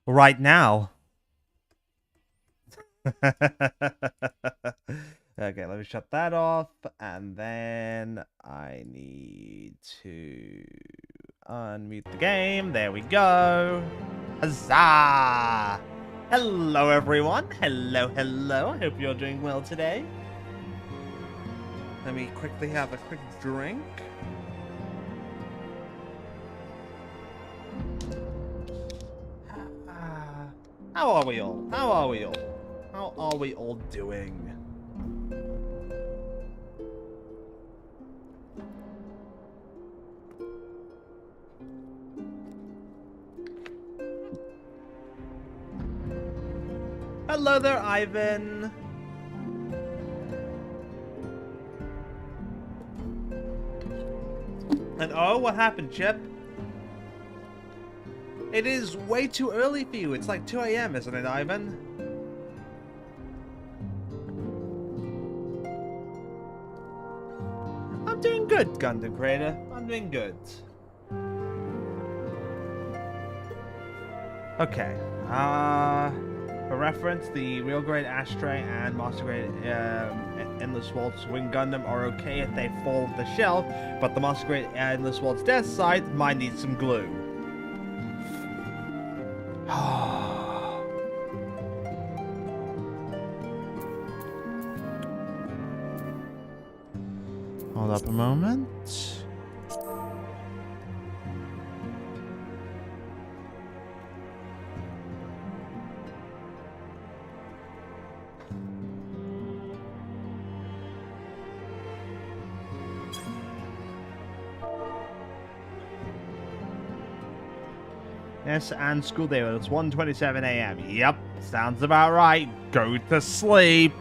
right now. Okay, let me shut that off, and then I need to unmute the game. There we go. Huzzah! Hello, everyone. Hello, hello. I hope you're doing well today. Let me quickly have a quick drink. How are we all? How are we all? How are we all doing? Hello there, Ivan. And oh, what happened, Chip? It is way too early for you. It's like 2 a.m., isn't it, Ivan? I'm doing good, Gundam Creator. I'm doing good. Okay. For reference, the real grade Ashtray and Master grade Endless Waltz Wing Gundam are okay if they fall off the shelf, but the Master grade Endless Waltz Death Side might need some glue. Hold up a moment. Yes, and school day. It's 1:27 a.m. Yep, sounds about right. Go to sleep.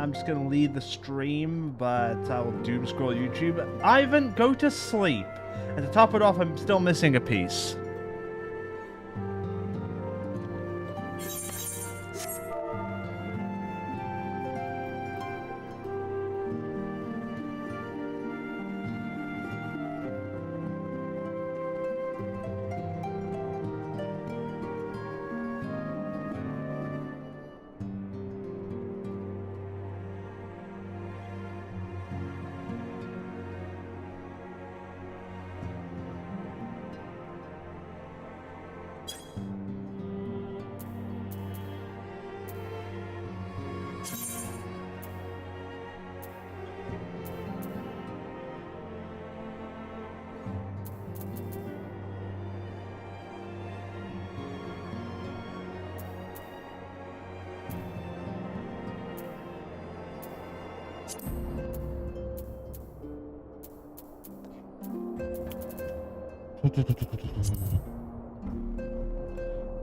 I'm just gonna leave the stream, but I will doom scroll YouTube. Ivan, go to sleep. And to top it off, I'm still missing a piece.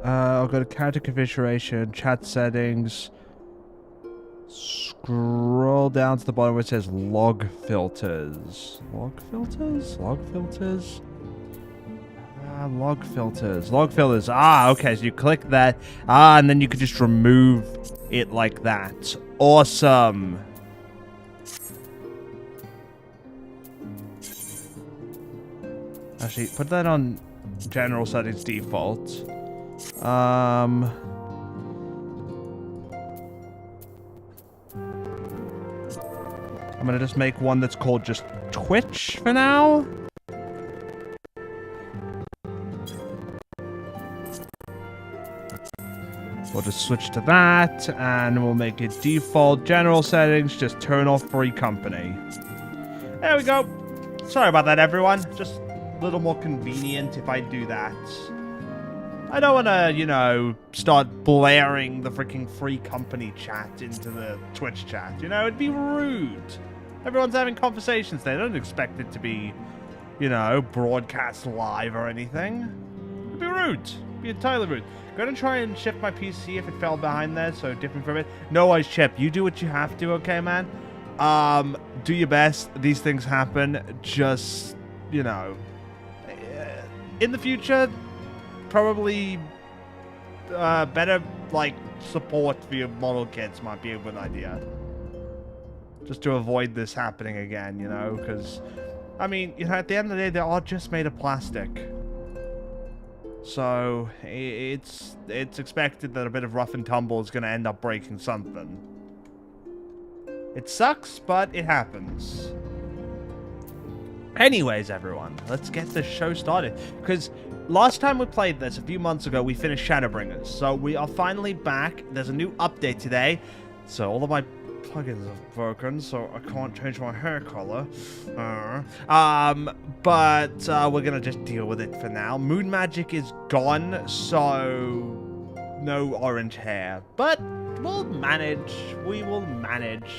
I'll go to character configuration, chat settings. Scroll down to the bottom where it says log filters. Log filters? Log filters? Log filters. Log filters. Okay, so you click that. And then you can just remove it like that. Awesome. Actually, put that on general settings default. I'm gonna just make one that's called just Twitch for now. We'll just switch to that, and we'll make it default general settings, just turn off free company. There we go. Sorry about that, everyone. Just a little more convenient if I do that. I don't want to, you know, start blaring the freaking free company chat into the Twitch chat. You know, it'd be rude. Everyone's having conversations. They don't expect it to be, you know, broadcast live or anything. It'd be rude. It'd be entirely rude. Gonna try and shift my PC if it fell behind there, so different from it. No worries, Chip. You do what you have to, okay, man? Do your best. These things happen. Just, you know, in the future, probably better, like, support for your model kits might be a good idea. Just to avoid this happening again, you know, because, I mean, you know, at the end of the day, they are just made of plastic. So, it's expected that a bit of rough and tumble is going to end up breaking something. It sucks, but it happens. Anyways, everyone, let's get the show started. Because last time we played this, a few months ago, we finished Shadowbringers. So we are finally back. There's a new update today. So all of my plugins are broken, so I can't change my hair color. But we're going to just deal with it for now. Moon magic is gone, so no orange hair. But we'll manage. We will manage.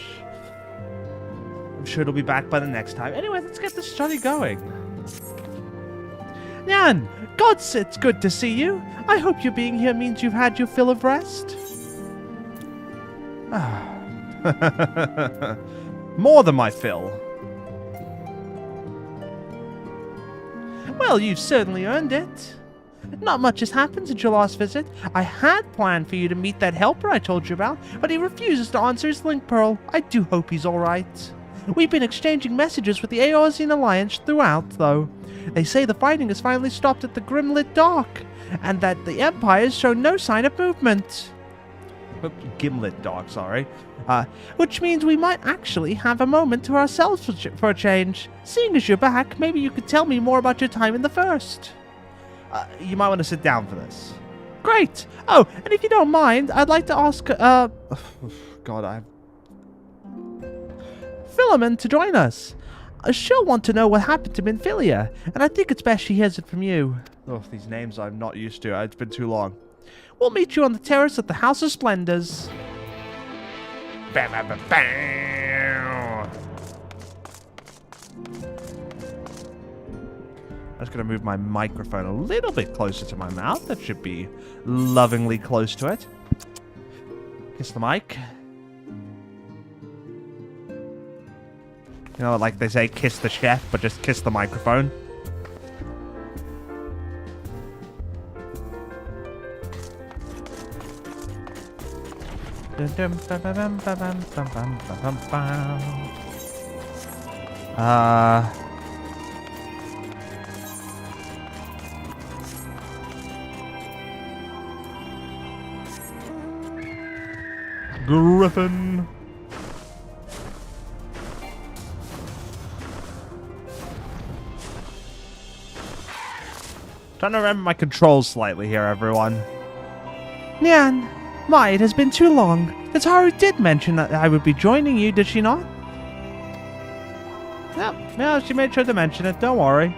I'm sure it'll be back by the next time. Anyway, let's get this study going. Nyan, gods, it's good to see you. I hope you being here means you've had your fill of rest. More than my fill. Well, you've certainly earned it. Not much has happened since your last visit. I had planned for you to meet that helper I told you about, but he refuses to answer his link pearl. I do hope he's alright. We've been exchanging messages with the Eorzean Alliance throughout, though. They say the fighting has finally stopped at the Grimlit Dark, and that the Empire's shown no sign of movement. Gimlet Dark, sorry. Which means we might actually have a moment to ourselves for a change. Seeing as you're back, maybe you could tell me more about your time in the First. You might want to sit down for this. Great! Oh, and if you don't mind, I'd like to ask, God, Philemon to join us. She'll want to know what happened to Minfilia, and I think it's best she hears it from you. Oh, these names I'm not used to. It's been too long. We'll meet you on the terrace at the House of Splendors. I'm just going to move my microphone a little bit closer to my mouth. That should be lovingly close to it. Kiss the mic. You know, like they say, kiss the chef, but just kiss the microphone. Griffin. Trying to remember my controls slightly here, everyone. Nyan, it has been too long. Tataru did mention that I would be joining you, did she not? Yeah, she made sure to mention it, don't worry.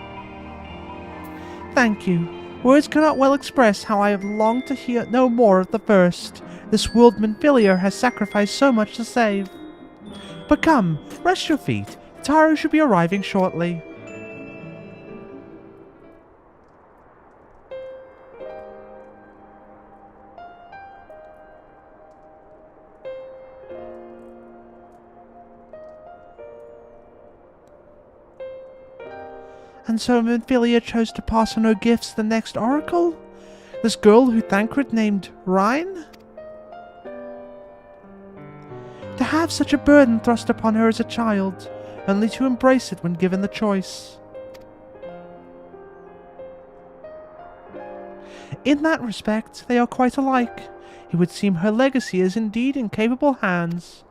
Thank you. Words cannot well express how I have longed to know more of the First. This world Minfilia has sacrificed so much to save. But come, rest your feet. Tataru should be arriving shortly. And so Minfilia chose to pass on her gifts to the next oracle? This girl who Thancred named Rhine? To have such a burden thrust upon her as a child, only to embrace it when given the choice. In that respect, they are quite alike. It would seem her legacy is indeed in capable hands.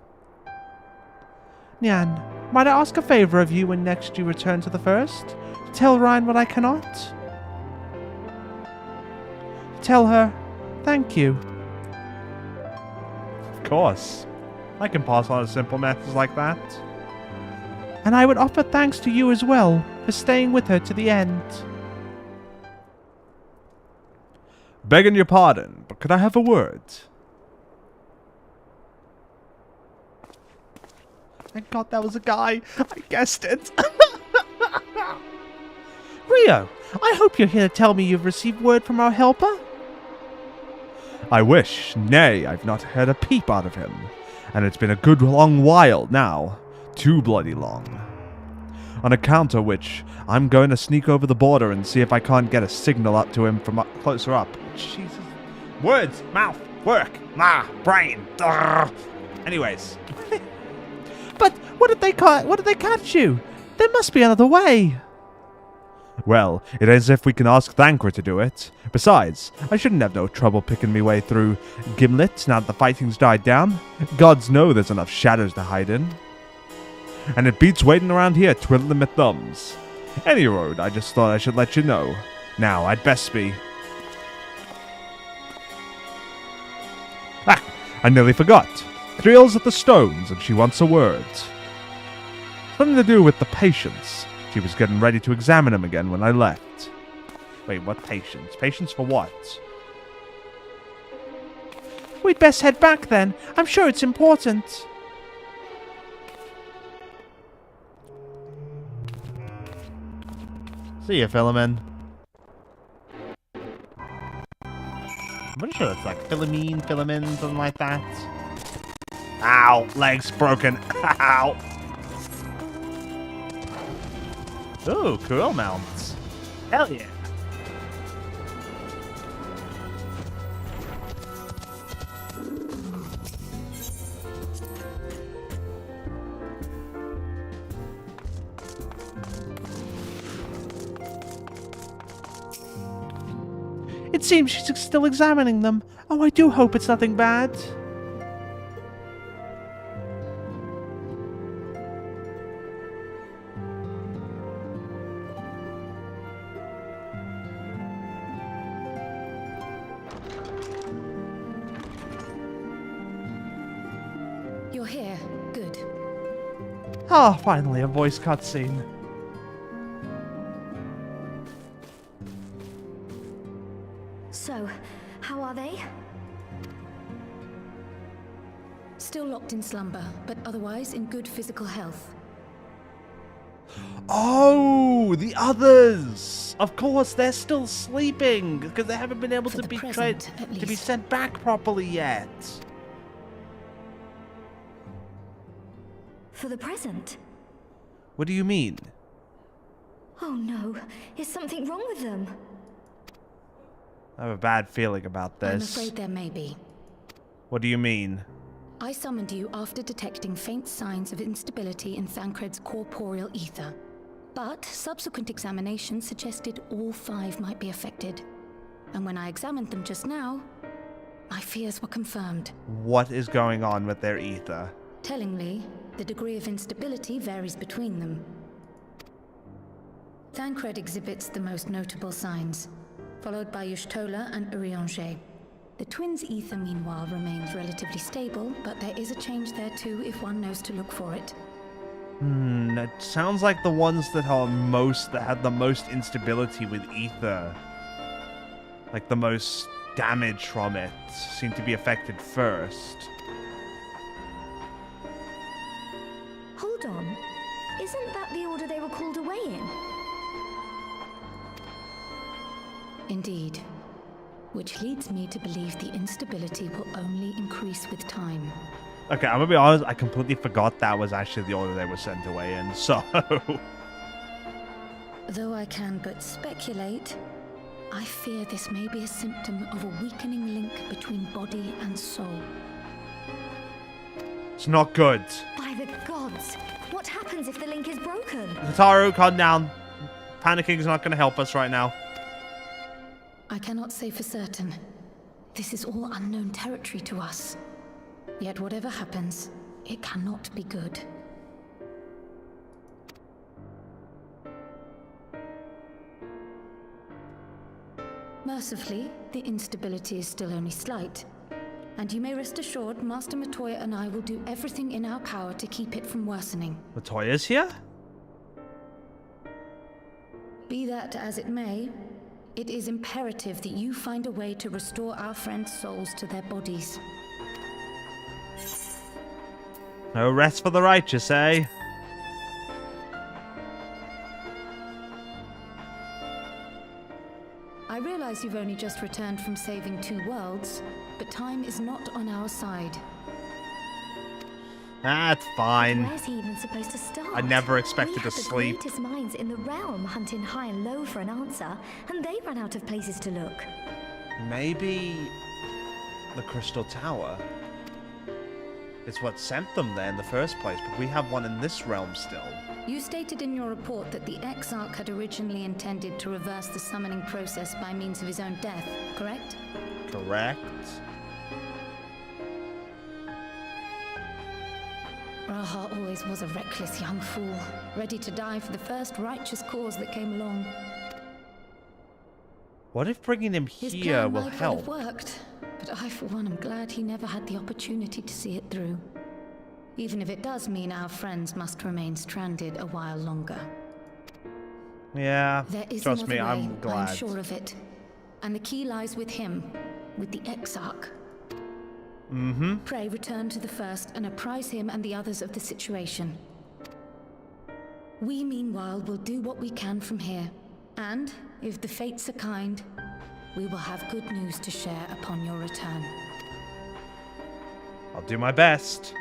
Nyan, might I ask a favor of you when next you return to the First? Tell Rhine what I cannot. Tell her, thank you. Of course. I can pass on a simple message like that. And I would offer thanks to you as well, for staying with her to the end. Begging your pardon, but could I have a word? Thank God that was a guy. I guessed it. Rio, I hope you're here to tell me you've received word from our helper. I wish. Nay, I've not heard a peep out of him. And it's been a good long while now. Too bloody long. On account of which, I'm going to sneak over the border and see if I can't get a signal up to him from closer up. Jesus. Words, mouth, work, brain. Anyways. But what did they catch you? There must be another way. Well, it ain't as if we can ask Thancred to do it. Besides, I shouldn't have no trouble picking me way through Gimlet now that the fighting's died down. Gods know there's enough shadows to hide in. And it beats waiting around here twiddling my thumbs. Any road, I just thought I should let you know. Now, I'd best be... Ah! I nearly forgot. Thrills at the stones, and she wants a word. Something to do with the patients. She was getting ready to examine him again when I left. Wait, what patients? Patients for what? We'd best head back then. I'm sure it's important. See ya, Philomen. I'm pretty sure it's like Philomene, something like that. Ow, leg's broken. Ow. Ooh, cool mounts. Hell yeah. It seems she's still examining them. Oh, I do hope it's nothing bad. You're here. Good. Ah, finally a voice cutscene. So, how are they? Still locked in slumber, but otherwise in good physical health. Oh, the others! Of course, they're still sleeping because they haven't been able For to the be present, at to be least. sent back properly yet. For the present? What do you mean? Oh no, is something wrong with them? I have a bad feeling about I'm this. afraid there may be. What do you mean? I summoned you after detecting faint signs of instability in Thancred's corporeal ether. But subsequent examination suggested all 5 might be affected. And when I examined them just now, my fears were confirmed. What is going on with their ether? Tellingly, the degree of instability varies between them. Thancred exhibits the most notable signs, followed by Y'shtola and Urianger. The twins' ether, meanwhile, remains relatively stable, but there is a change there too if one knows to look for it. It sounds like the ones that had the most instability with ether, like the most damage from it, seem to be affected first. Hold on. Isn't that the order they were called away in? Indeed. Which leads me to believe the instability will only increase with time. Okay, I'm gonna be honest, I completely forgot that was actually the order they were sent away in, so... Though I can but speculate, I fear this may be a symptom of a weakening link between body and soul. It's not good. By the gods! What happens if the link is broken? Tataru, calm down. Panicking is not gonna help us right now. I cannot say for certain. This is all unknown territory to us. Yet whatever happens, it cannot be good. Mercifully, the instability is still only slight. And you may rest assured, Master Matoya and I will do everything in our power to keep it from worsening. Matoya's here? Be that as it may, It is imperative that you find a way to restore our friends' souls to their bodies. No rest for the righteous, eh? I realize you've only just returned from saving 2 worlds, but time is not on our side. That's fine. Where's he even supposed to start? I never expected We to had the sleep. greatest minds in the realm hunting high and low for an answer, and they ran out of places to look. Maybe the Crystal Tower is what sent them there in the first place, but we have one in this realm still. You stated in your report that the Exarch had originally intended to reverse the summoning process by means of his own death, correct? Correct. Raha always was a reckless young fool, ready to die for the first righteous cause that came along. What if bringing him His here plan will might well help? have worked, but I, for one, am glad he never had the opportunity to see it through. Even if it does mean our friends must remain stranded a while longer. Yeah, There is trust another me, way, I'm glad. I'm sure of it. And the key lies with him, with the Exarch. Mm-hmm. Pray return to the First and apprise him and the others of the situation. We, meanwhile, will do what we can from here. And, if the fates are kind, we will have good news to share upon your return. I'll do my best.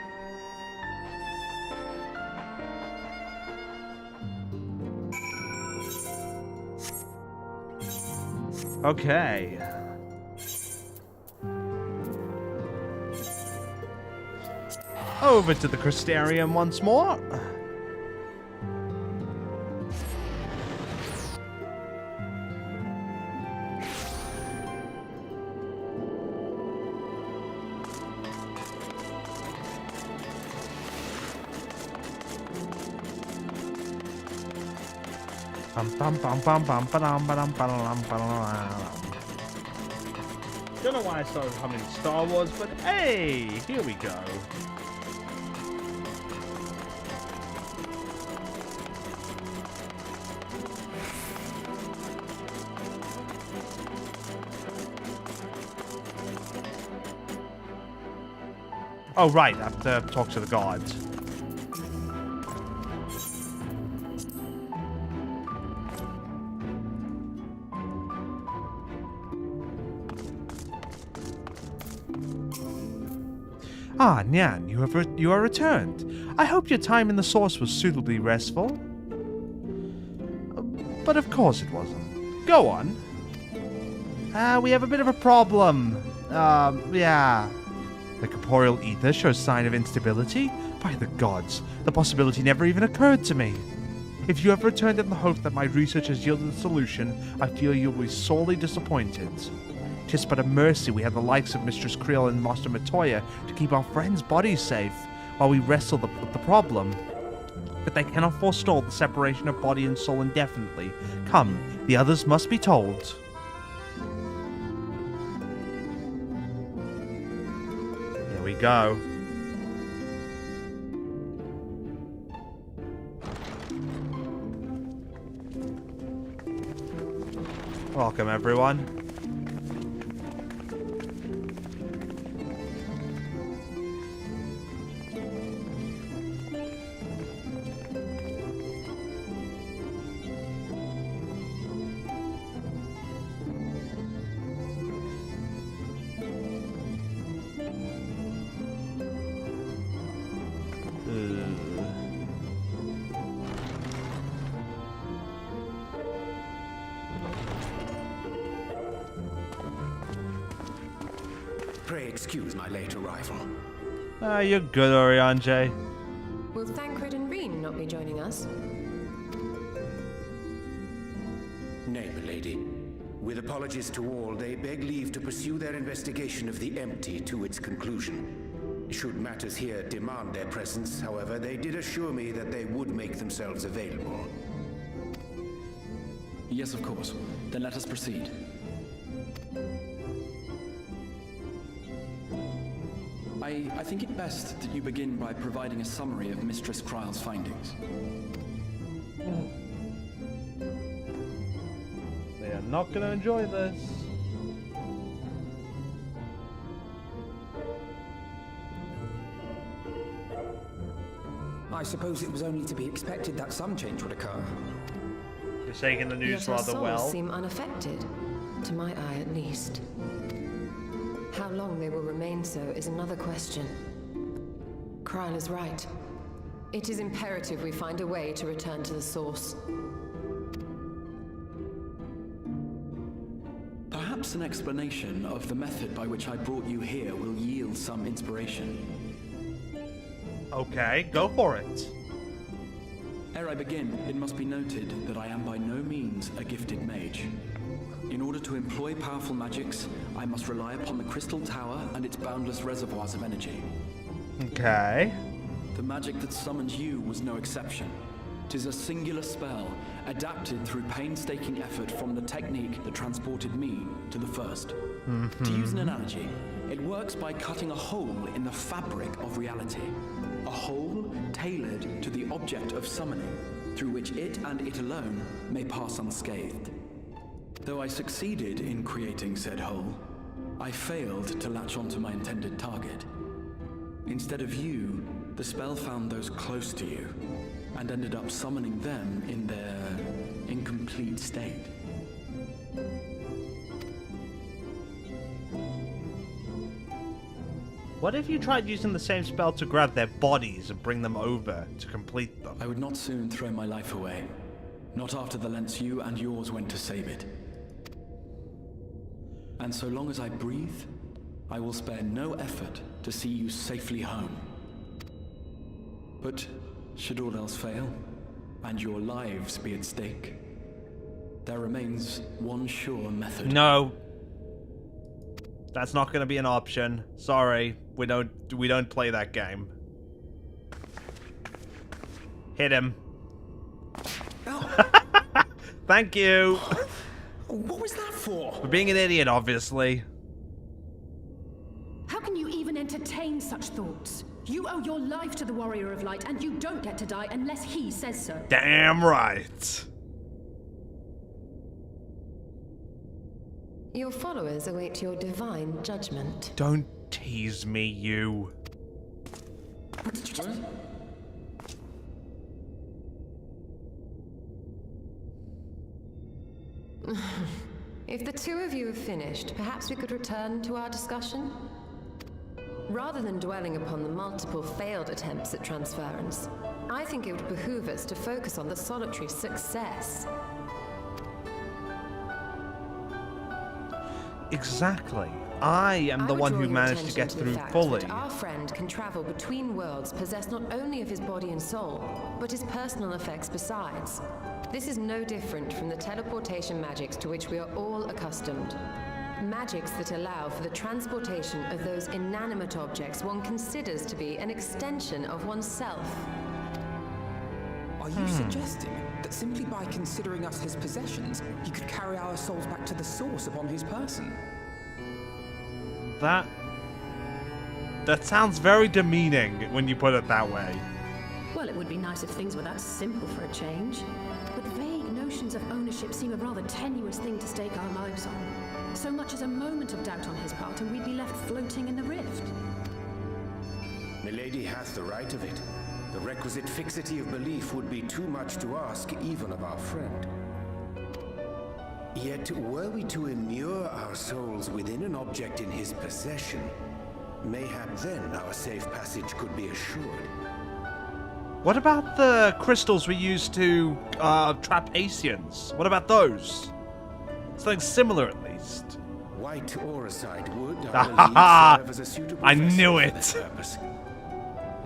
Okay. Over to the Crystarium once more. Don't know why I started humming Star Wars, but hey, here we go. Oh, right, I have to talk to the gods. Ah, Nyan, you are returned. I hope your time in the Source was suitably restful. But of course it wasn't. Go on. We have a bit of a problem. Yeah. The corporeal ether shows sign of instability? By the gods, the possibility never even occurred to me. If you have returned in the hope that my research has yielded a solution, I fear you will be sorely disappointed. 'Tis but a mercy we have the likes of Mistress Creel and Master Matoya to keep our friends' bodies safe while we wrestle with the problem. But they cannot forestall the separation of body and soul indefinitely. Come, the others must be told. Here we go. Welcome, everyone. Pray excuse my late arrival. You're good, Oriange. Will Thancred and Reen not be joining us? Nay, milady. With apologies to all, they beg leave to pursue their investigation of the empty to its conclusion. Should matters here demand their presence, however, they did assure me that they would make themselves available. Yes, of course. Then let us proceed. I think it best that you begin by providing a summary of Mistress Kryle's findings. Yeah, I'm not gonna enjoy this. I suppose it was only to be expected that some change would occur. You're taking the news Yet our rather souls well. seem unaffected, to my eye at least. How long they will remain so is another question. Kryle is right. It is imperative we find a way to return to the source. Perhaps an explanation of the method by which I brought you here will yield some inspiration. Okay, go for it. Ere I begin, it must be noted that I am by no means a gifted mage. In order to employ powerful magics, I must rely upon the Crystal Tower and its boundless reservoirs of energy. Okay. The magic that summons you was no exception. 'Tis a singular spell, adapted through painstaking effort from the technique that transported me to the first. To use an analogy, it works by cutting a hole in the fabric of reality. A hole tailored to the object of summoning, through which it and it alone may pass unscathed. Though I succeeded in creating said hole, I failed to latch onto my intended target. Instead of you, the spell found those close to you, and ended up summoning them in their incomplete state. What if you tried using the same spell to grab their bodies and bring them over to complete them? I would not soon throw my life away, not after the lengths you and yours went to save it. And so long as I breathe, I will spare no effort to see you safely home. But should all else fail, and your lives be at stake, there remains one sure method. No. That's not going to be an option. Sorry. We don't play that game. Hit him. Thank you. What was that for? For being an idiot, obviously. How can you even entertain such thoughts? You owe your life to the Warrior of Light, and you don't get to die unless he says so. Damn right. Your followers await your divine judgment. Don't tease me, you. What did you just... If the two of you have finished, perhaps we could return to our discussion? Rather than dwelling upon the multiple failed attempts at transference, I think it would behoove us to focus on the solitary success. Exactly. I am the one who managed to get through fully. Our friend can travel between worlds, possessed not only of his body and soul, but his personal effects besides. This is no different from the teleportation magics to which we are all accustomed. Magics that allow for the transportation of those inanimate objects one considers to be an extension of oneself. Are you suggesting that simply by considering us his possessions, he could carry our souls back to the source upon his person? That sounds very demeaning when you put it that way. Well, it would be nice if things were that simple for a change. But vague notions of ownership seem a rather tenuous thing to stake our lives on. So much as a moment of doubt on his part, and we'd be left floating in the rift. Milady has the right of it. The requisite fixity of belief would be too much to ask even of our friend. Yet, were we to immure our souls within an object in his possession, mayhap then our safe passage could be assured. What about the crystals we used to trap Asians? What about those? Something similar, at least. White auracite would, I believe, serve as a suitable I knew vessel it. for that purpose.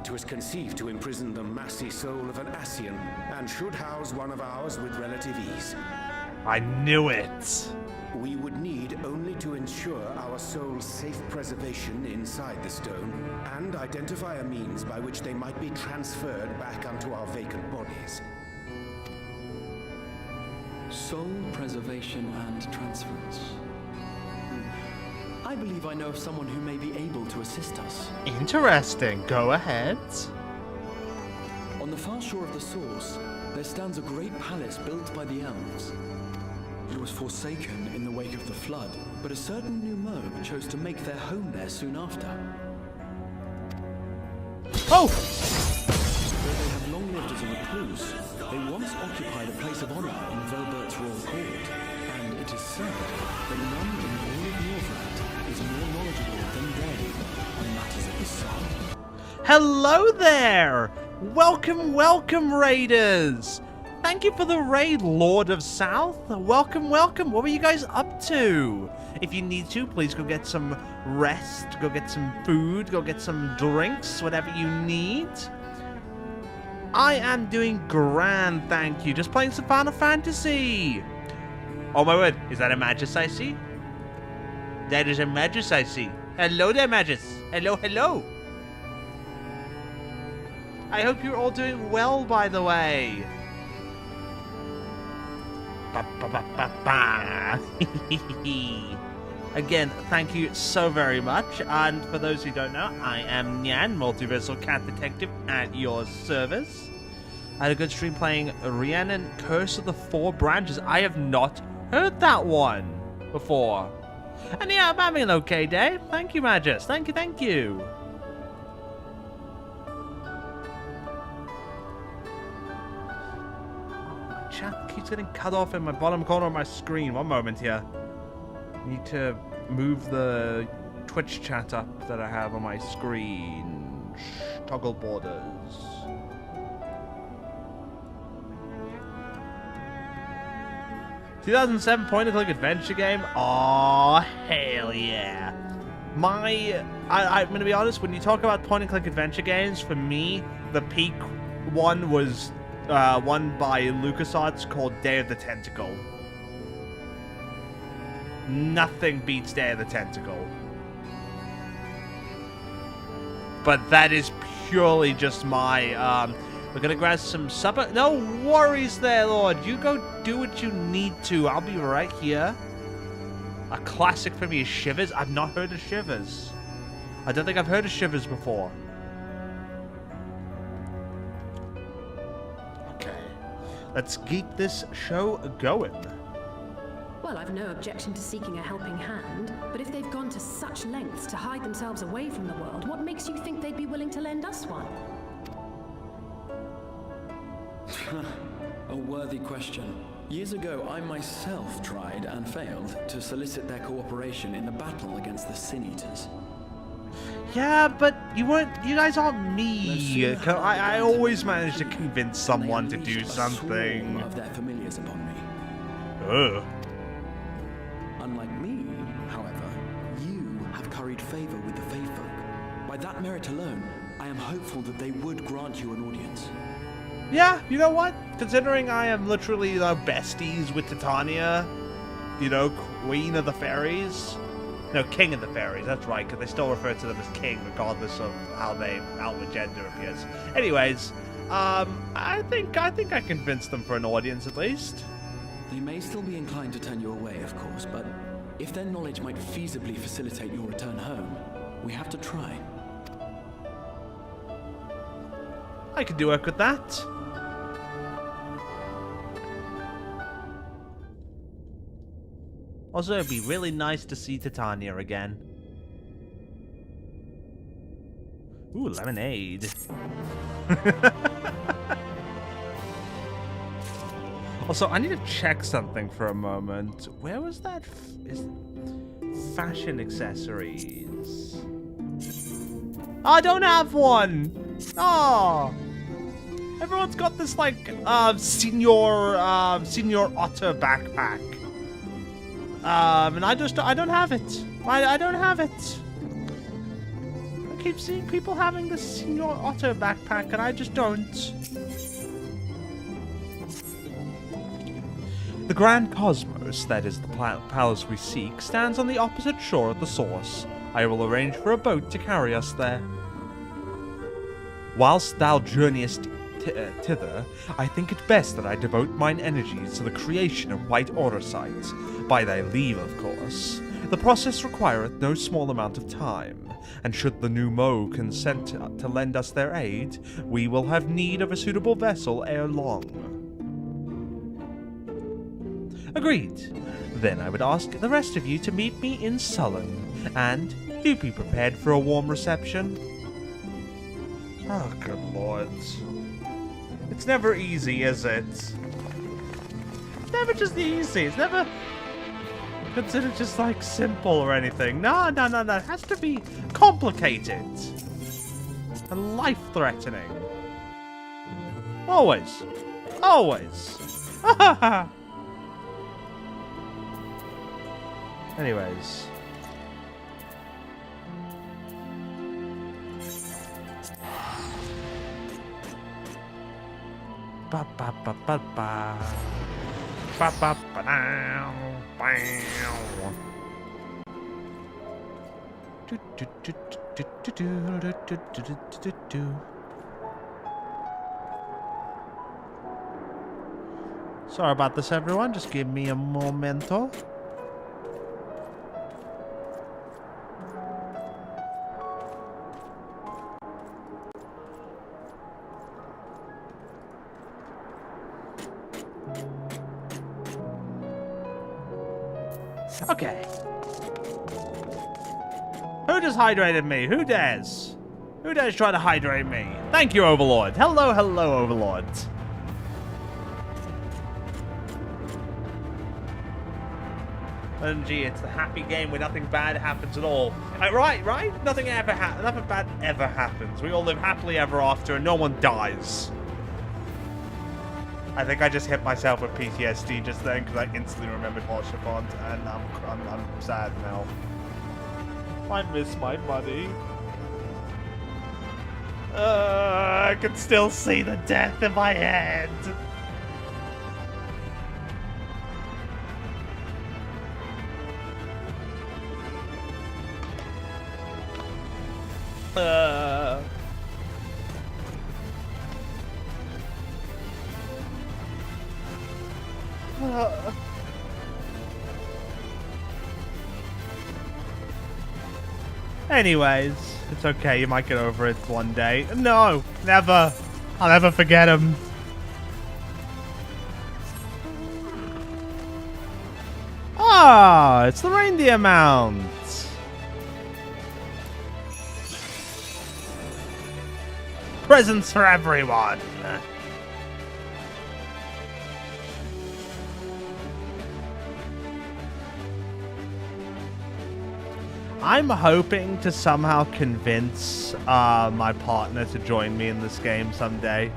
It was conceived to imprison the massy soul of an Asian, and should house one of ours with relative ease. I knew it. We would need only to ensure our soul's safe preservation inside the stone, and identify a means by which they might be transferred back onto our vacant bodies. Soul preservation and transference. I believe I know of someone who may be able to assist us. Interesting. Go ahead. On the far shore of the source, there stands a great palace built by the elves. It was forsaken in the wake of the flood, but a certain new Mo chose to make their home there soon after. Oh! Though they have long lived as a recluse, they once occupied a place of honor in Velbert's royal court, and it is said that none in all of Northrend is more knowledgeable than they on matters of the sun. Hello there! Welcome, welcome, raiders! Thank you for the raid, Lord of South. Welcome, welcome. What were you guys up to? If you need to, please go get some rest, go get some food, go get some drinks, whatever you need. I am doing grand, thank you. Just playing some Final Fantasy. Oh my word, is that a Magus I see? That is a Magus I see. Hello there, Magus. Hello, hello. I hope you're all doing well, by the way. Again, thank you so very much. And for those who don't know, I am Nyan, Multiversal Cat Detective, at your service. I had a good stream playing Rhiannon Curse of the Four Branches. I have not heard that one before. And yeah, I'm having an okay day. Thank you, Magus. Thank you, thank you. Chat keeps getting cut off in my bottom corner of my screen. One moment here. I need to move the Twitch chat up that I have on my screen. Toggle borders. ...2007 point-and-click adventure game? Aw, hell yeah. I'm going to be honest, when you talk about point-and-click adventure games, for me, the peak one was one by LucasArts called Day of the Tentacle. Nothing beats Day of the Tentacle. But that is purely just my, we're gonna grab some supper. No worries there, Lord. You go do what you need to. I'll be right here. A classic for me is Shivers. I've not heard of Shivers. I don't think I've heard of Shivers before. Okay. Let's keep this show going. Well, I've no objection to seeking a helping hand, but if they've gone to such lengths to hide themselves away from the world, what makes you think they'd be willing to lend us one? A worthy question. Years ago, I myself tried and failed to solicit their cooperation in the battle against the Sin Eaters. Yeah, but you guys aren't me. I always manage to convince someone to do something. Of their familiars upon me. Ugh. Unlike me, however, you have curried favor with the Fae folk. By that merit alone, I am hopeful that they would grant you an audience. Yeah, you know what? Considering I am literally besties with Titania, you know, Queen of the Fairies. No, King of the Fairies, that's right, because they still refer to them as King, regardless of how they outward gender appears. Anyways, I think I convinced them for an audience at least. They may still be inclined to turn you away, of course, but if their knowledge might feasibly facilitate your return home, we have to try. I could do work with that. Also, it'd be really nice to see Titania again. Ooh, lemonade. Also, I need to check something for a moment. Where was that? Fashion accessories. I don't have one. Oh, everyone's got this like senior otter backpack. And I don't have it. I don't have it. I keep seeing people having this senior otter backpack, and I just don't. The Grand Cosmos, that is the palace we seek, stands on the opposite shore of the source. I will arrange for a boat to carry us there. Whilst thou journeyest thither, I think it best that I devote mine energies to the creation of white orosites, by thy leave, of course. The process requireth no small amount of time, and should the new Mo consent to lend us their aid, we will have need of a suitable vessel ere long. Agreed. Then I would ask the rest of you to meet me in Sullen, and do be prepared for a warm reception. Oh, good lord. It's never easy, is it? It's never just easy. It's never considered just like simple or anything. No. It has to be complicated and life-threatening. Always. Anyways. Ba ba ba ba ba. Ba ba ba now. Bow. Do do do do do do do do do do. Sorry about this, everyone. Just give me a momento. Okay. Who just hydrated me? Who dares? Who dares try to hydrate me? Thank you, Overlord. Hello, Overlord. And gee, it's the happy game where nothing bad happens at all. Right? Nothing bad ever happens. We all live happily ever after, and no one dies. I think I just hit myself with PTSD just then because I instantly remembered Hoshapont, and I'm sad now. I miss my money. I can still see the death in my head. Anyways, it's okay. You might get over it one day. No, never. I'll never forget him. Ah, it's the reindeer mount. Presents for everyone. I'm hoping to somehow convince my partner to join me in this game someday.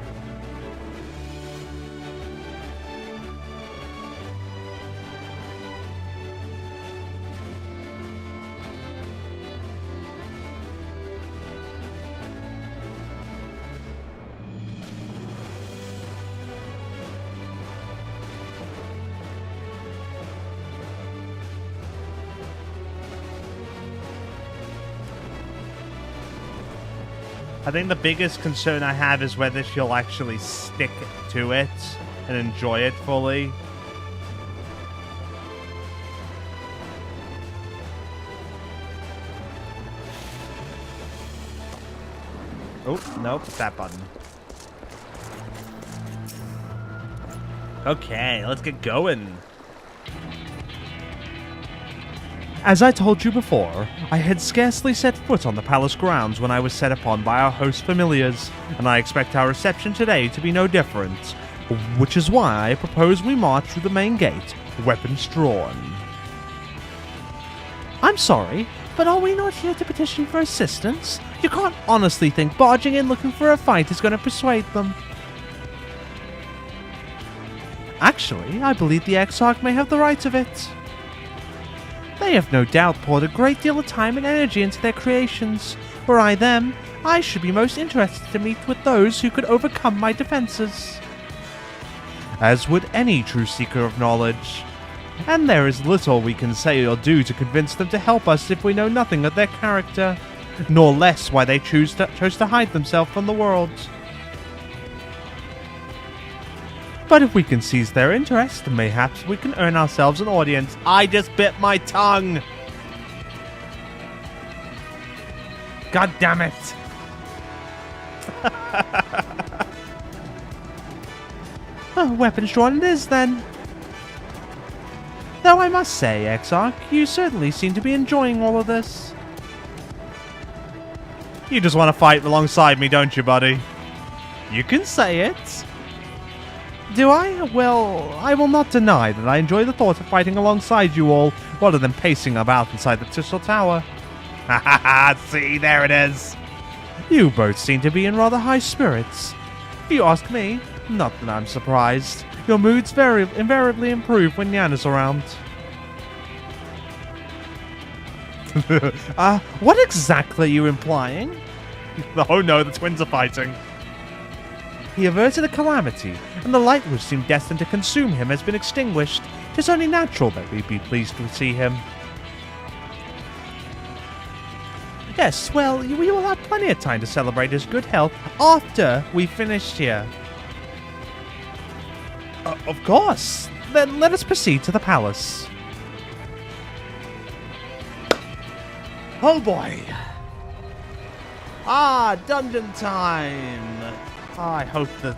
I think the biggest concern I have is whether she'll actually stick to it and enjoy it fully. Oh, nope, it's that button. Okay, let's get going. As I told you before, I had scarcely set foot on the palace grounds when I was set upon by our host familiars, and I expect our reception today to be no different, which is why I propose we march through the main gate, weapons drawn. I'm sorry, but are we not here to petition for assistance? You can't honestly think barging in looking for a fight is going to persuade them. Actually, I believe the Exarch may have the right of it. They have no doubt poured a great deal of time and energy into their creations. Were I them, I should be most interested to meet with those who could overcome my defenses. As would any true seeker of knowledge. And there is little we can say or do to convince them to help us if we know nothing of their character, nor less why they chose to hide themselves from the world. But if we can seize their interest, mayhaps we can earn ourselves an audience. I just bit my tongue! God damn it! Weapons drawn it is, then. Though I must say, Exarch, you certainly seem to be enjoying all of this. You just want to fight alongside me, don't you, buddy? You can say it. Do I? Well, I will not deny that I enjoy the thought of fighting alongside you all, rather than pacing about inside the Crystal Tower. Ha ha ha! See, there it is. You both seem to be in rather high spirits. If you ask me, not that I'm surprised. Your moods invariably improve when Nyan is around. What exactly are you implying? Oh no, the twins are fighting. He averted a calamity, and the light which seemed destined to consume him has been extinguished. 'Tis only natural that we be pleased to see him. Yes, well, we will have plenty of time to celebrate his good health after we finished here. Of course. Then let us proceed to the palace. Oh boy. Dungeon time. I hope the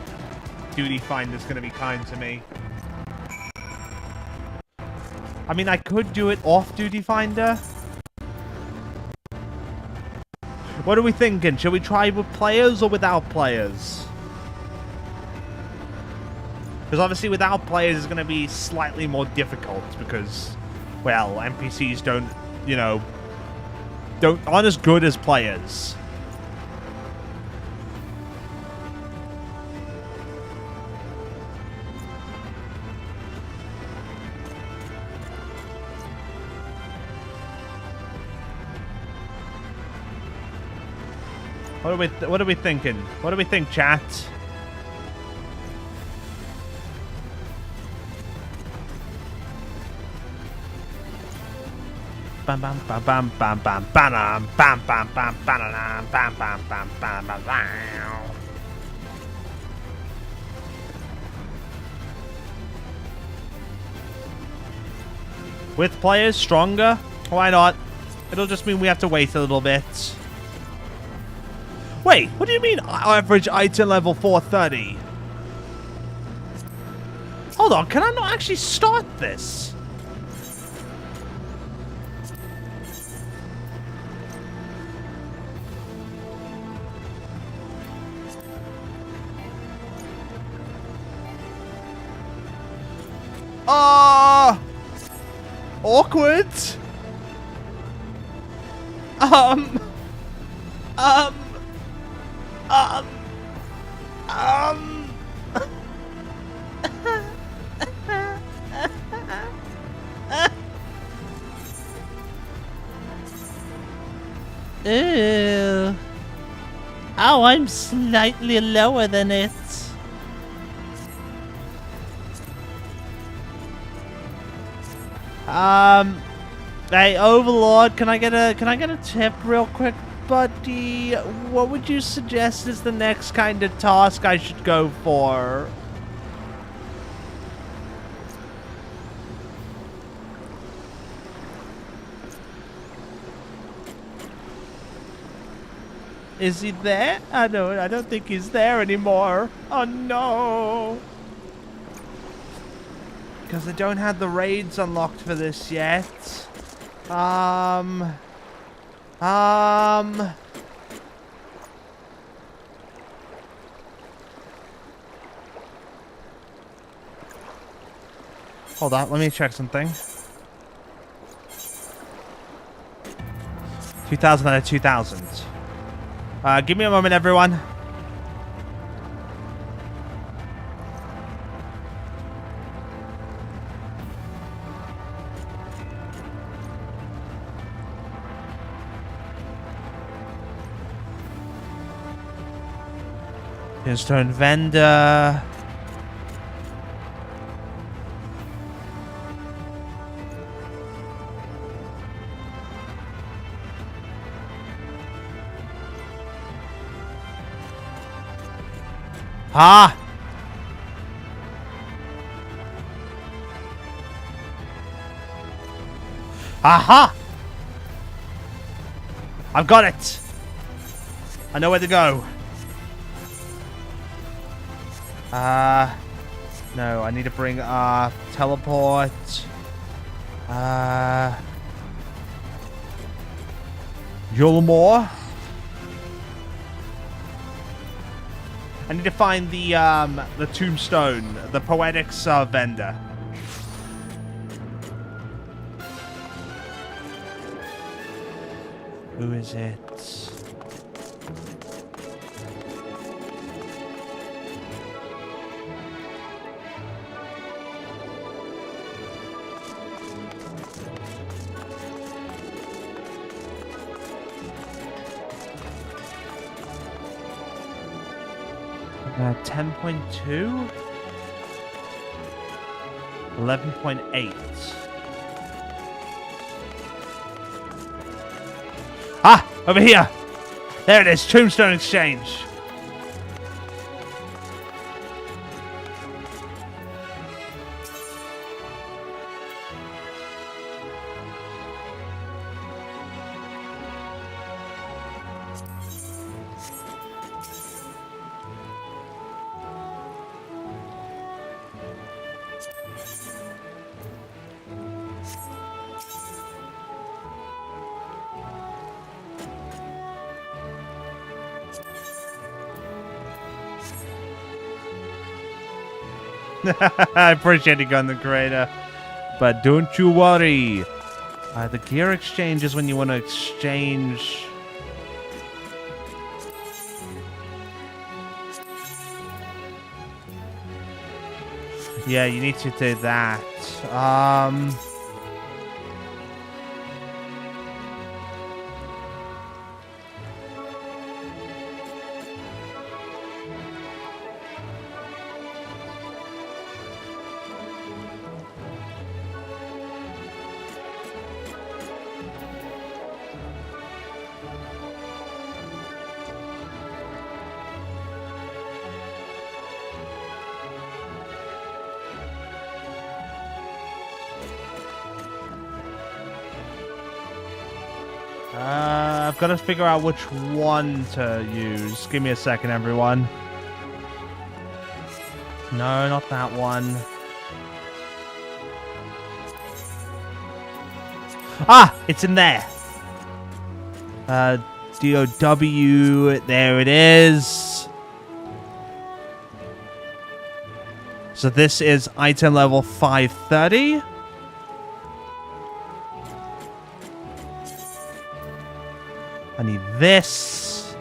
duty finder's going to be kind to me. I mean, I could do it off duty finder. What are we thinking? Shall we try with players or without players? Because obviously without players is going to be slightly more difficult because, well, NPCs don't, aren't as good as players. What are we thinking? What do we think, chat? Bam bam bam bam bam bam bam bam bam bam bam bam bam bam bam bam. With players stronger? Why not? It'll just mean we have to wait a little bit. Wait, what do you mean average item level 430? Hold on, can I not actually start this? Awkward. Ew. Oh, I'm slightly lower than it. Hey, Overlord, can I get a tip real quick, buddy? What would you suggest is the next kind of task I should go for? Is he there? I don't think he's there anymore. Oh no. Because I don't have the raids unlocked for this yet. Hold on, let me check something. 2,000 out of 2,000. Give me a moment, everyone. Pinstone vendor. Ah! Aha! I've got it! I know where to go. No, I need to bring teleport. Yulmore. I need to find the tombstone, the poetics vendor. Who is it? Uh, 10.2? 11.8. Ah! Over here! There it is! Tombstone Exchange! I appreciate you, Gun the Creator. But don't you worry. The gear exchange is when you want to exchange... Yeah, you need to do that. I've got to figure out which one to use. Give me a second, everyone. No, not that one. Ah! It's in there. DOW. There it is. So this is item level 530. I need this.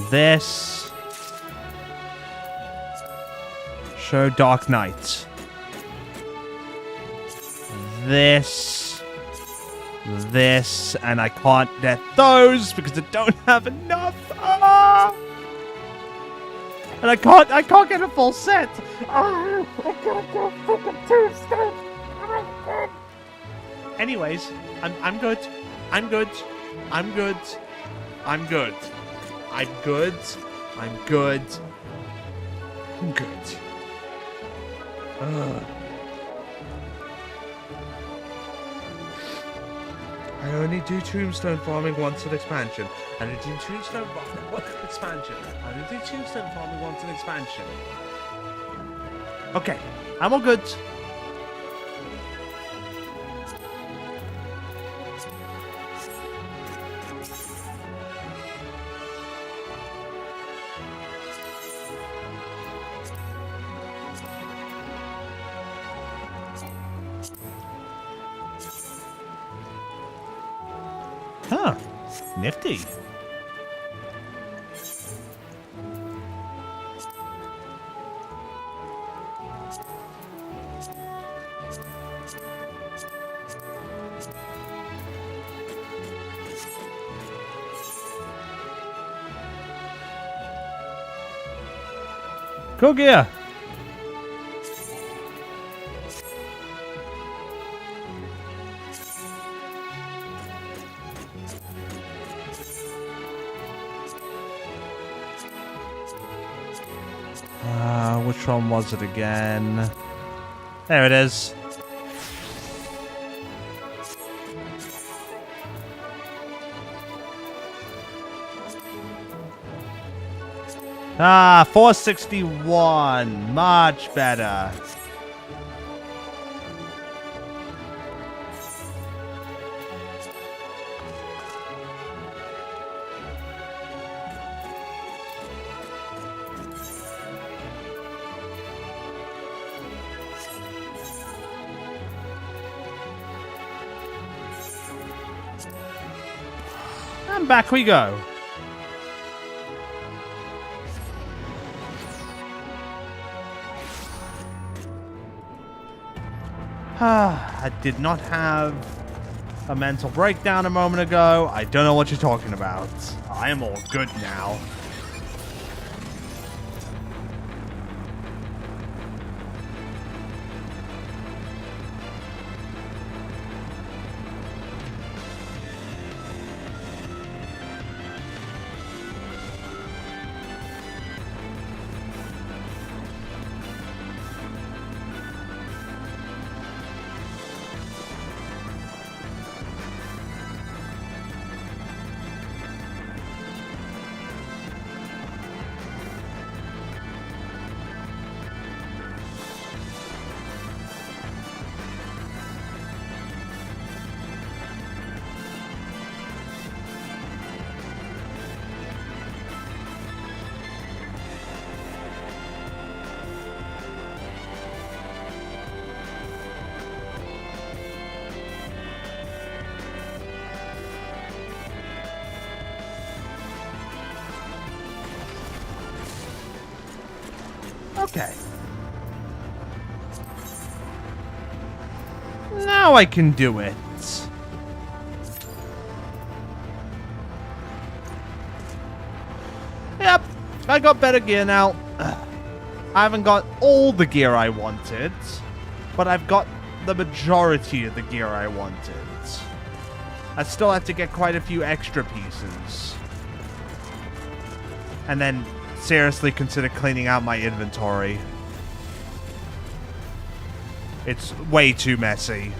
This. Show Dark Knight. This. This. And I can't get those because I don't have enough. Ah! And I can't get a full set. Oh, I gotta go freaking Tuesday. Anyways, I'm good. I'm good. I'm good. I'm good. I'm good. I'm good. I'm good. I only do tombstone farming once an expansion. I only do tombstone farming once an expansion. I only do tombstone farming once an expansion. Okay, I'm all good. Huh. Nifty. Cool gear. Which one was it again? There it is. Ah, 461. Much better. And back we go. I did not have a mental breakdown a moment ago. I don't know what you're talking about. I am all good now. Okay. Now I can do it. Yep, I got better gear now. I haven't got all the gear I wanted, but I've got the majority of the gear I wanted. I still have to get quite a few extra pieces. And then seriously consider cleaning out my inventory. It's way too messy.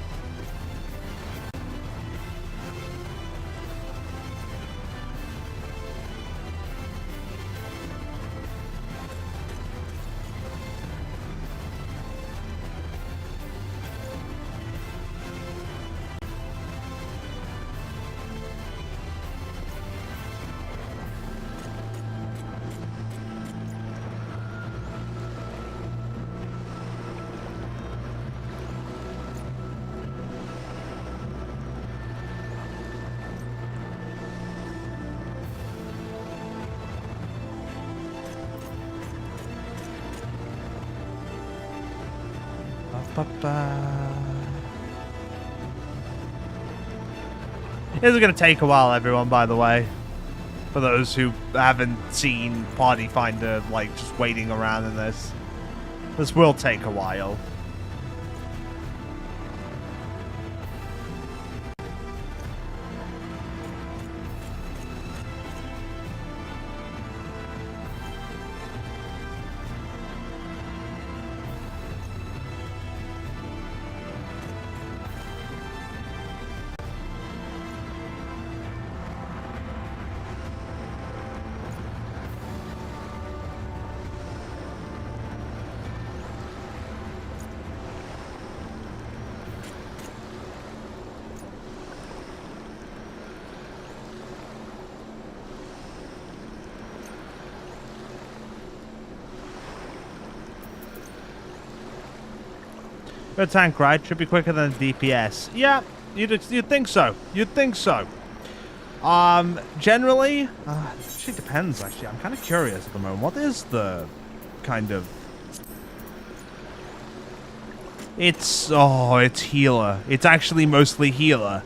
This is going to take a while, everyone, by the way. For those who haven't seen Party Finder, like, just waiting around in this. This will take a while. Good tank, right? Should be quicker than DPS. Yeah, you'd think so. You'd think so. Generally, actually depends, actually. I'm kind of curious at the moment. What is the kind of... It's healer. It's actually mostly healer.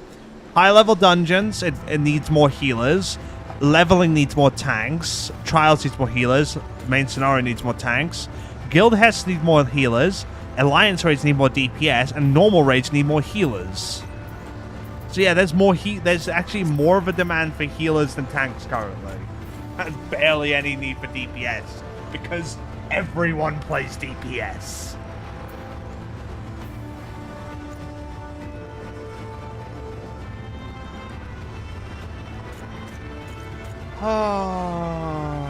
High-level dungeons, it needs more healers. Leveling needs more tanks. Trials needs more healers. Main scenario needs more tanks. Guild Hests need more healers. Alliance raids need more DPS, and normal raids need more healers. So yeah, there's actually more of a demand for healers than tanks currently. And barely any need for DPS, because everyone plays DPS. Oh.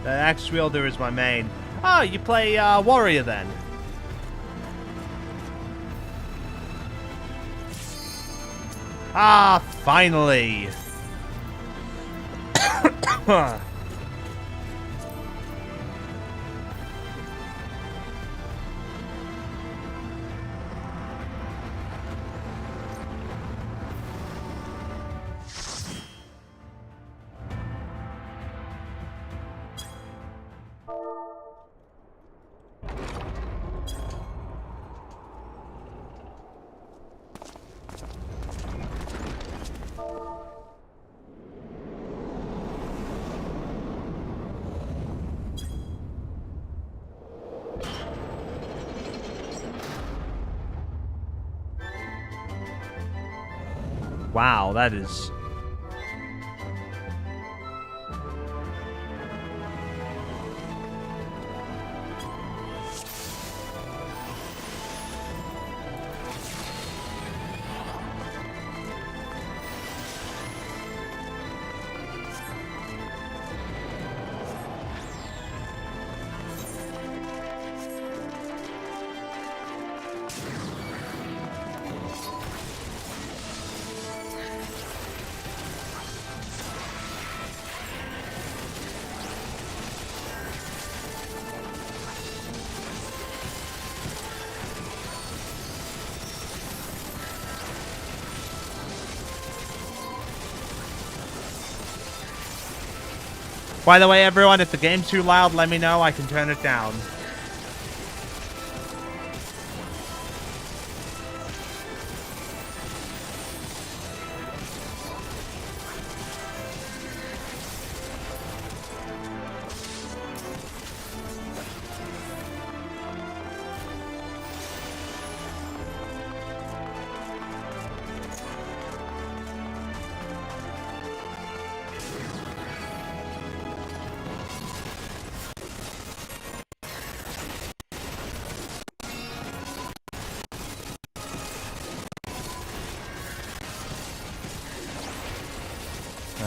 The axe wielder is my main. Oh, you play warrior then? Ah, finally. Wow, that is... By the way, everyone, if the game's too loud, let me know. I can turn it down.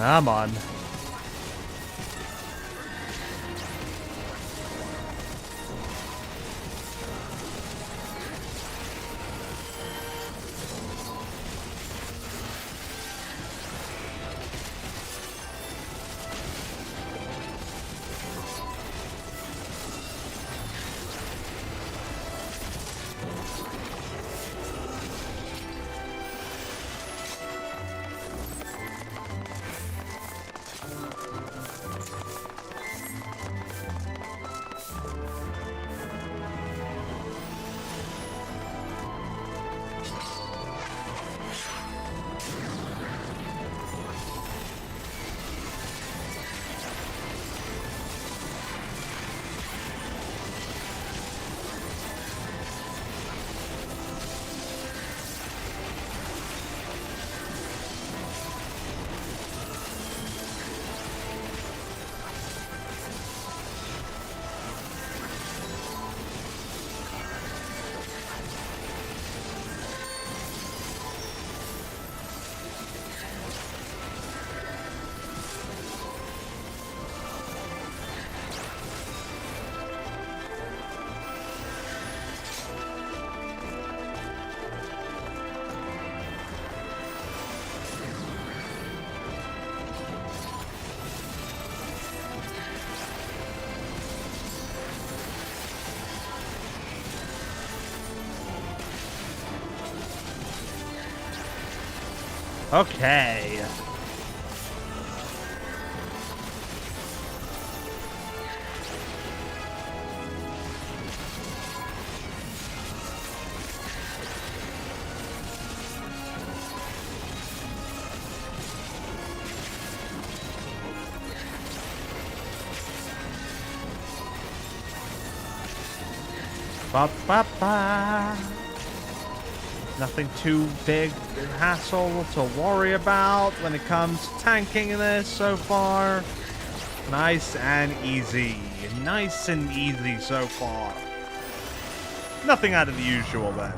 Come on. Okay. Ba ba ba. Nothing too big hassle to worry about when it comes to tanking this so far. Nice and easy. Nice and easy so far. Nothing out of the usual then.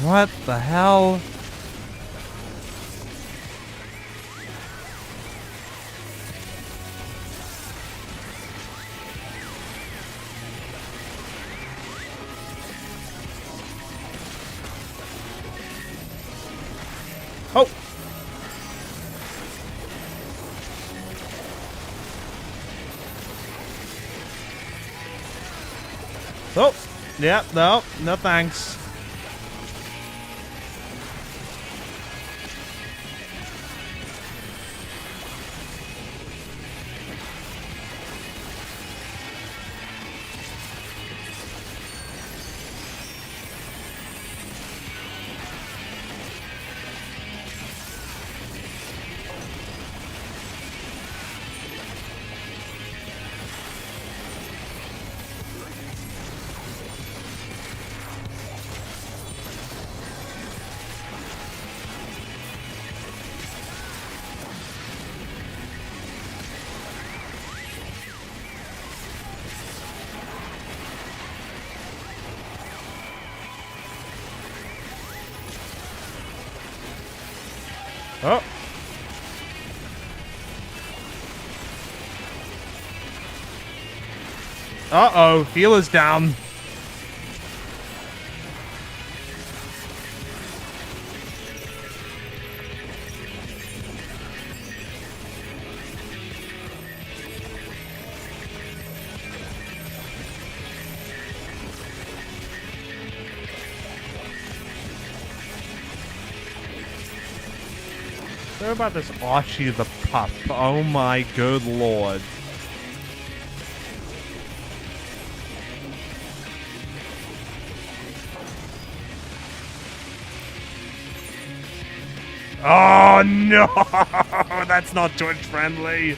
What the hell? Oh! Oh! Yeah, no thanks. Oh. Uh-oh, healer's down. What about this Archie the pup? Oh my good lord. Oh no! That's not Twitch friendly.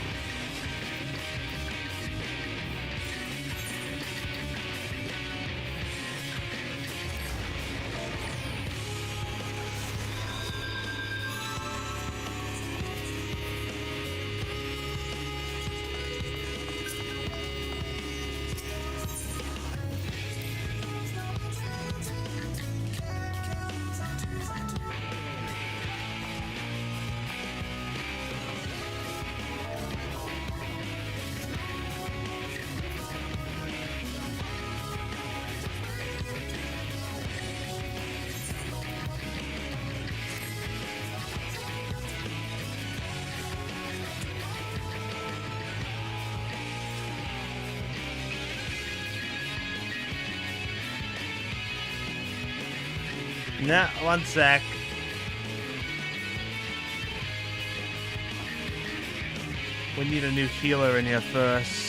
Nah, one sec. We need a new healer in here first.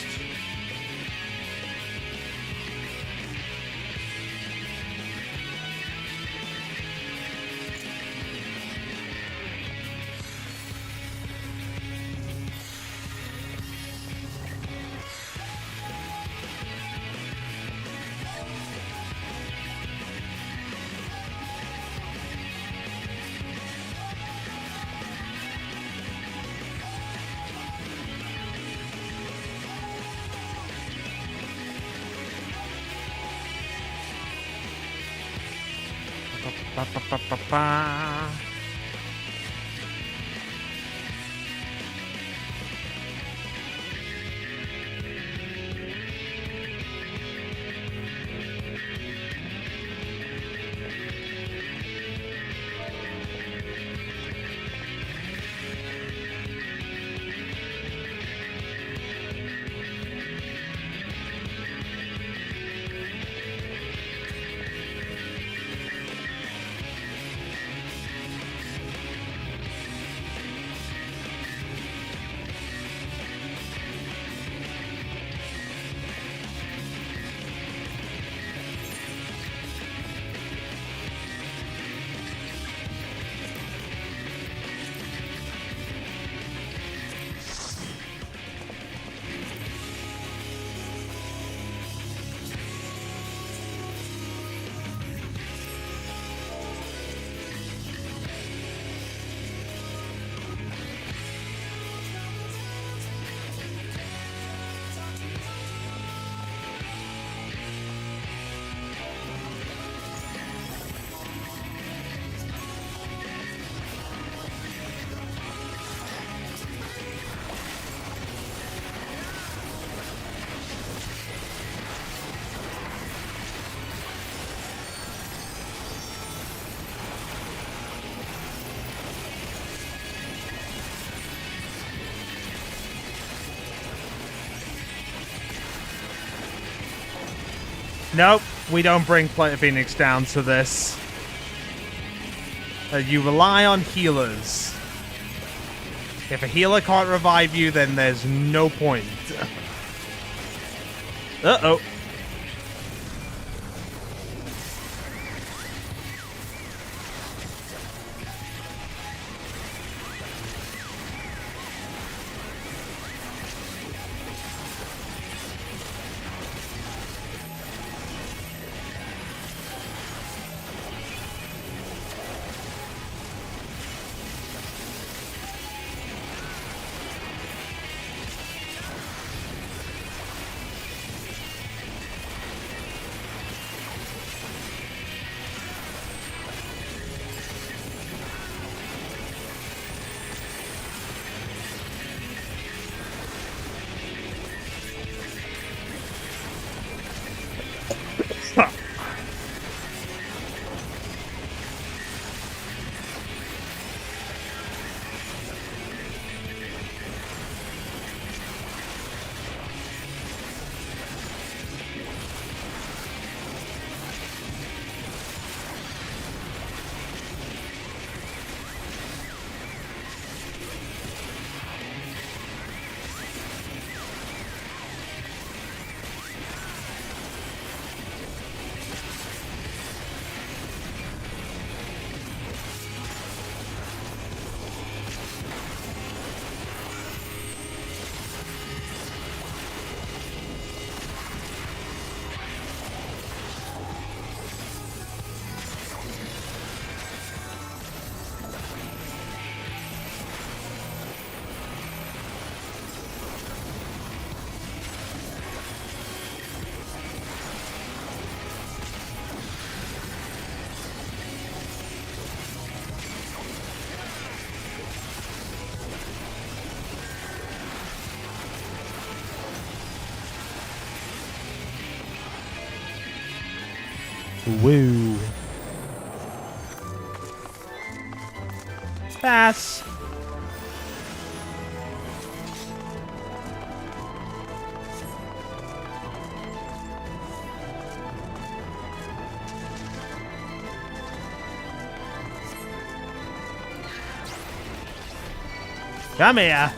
Ba, ba, ba, ba, ba. Nope, we don't bring Phoenix down to this. You rely on healers. If a healer can't revive you, then there's no point. Uh-oh. Woo. Pass. Come here.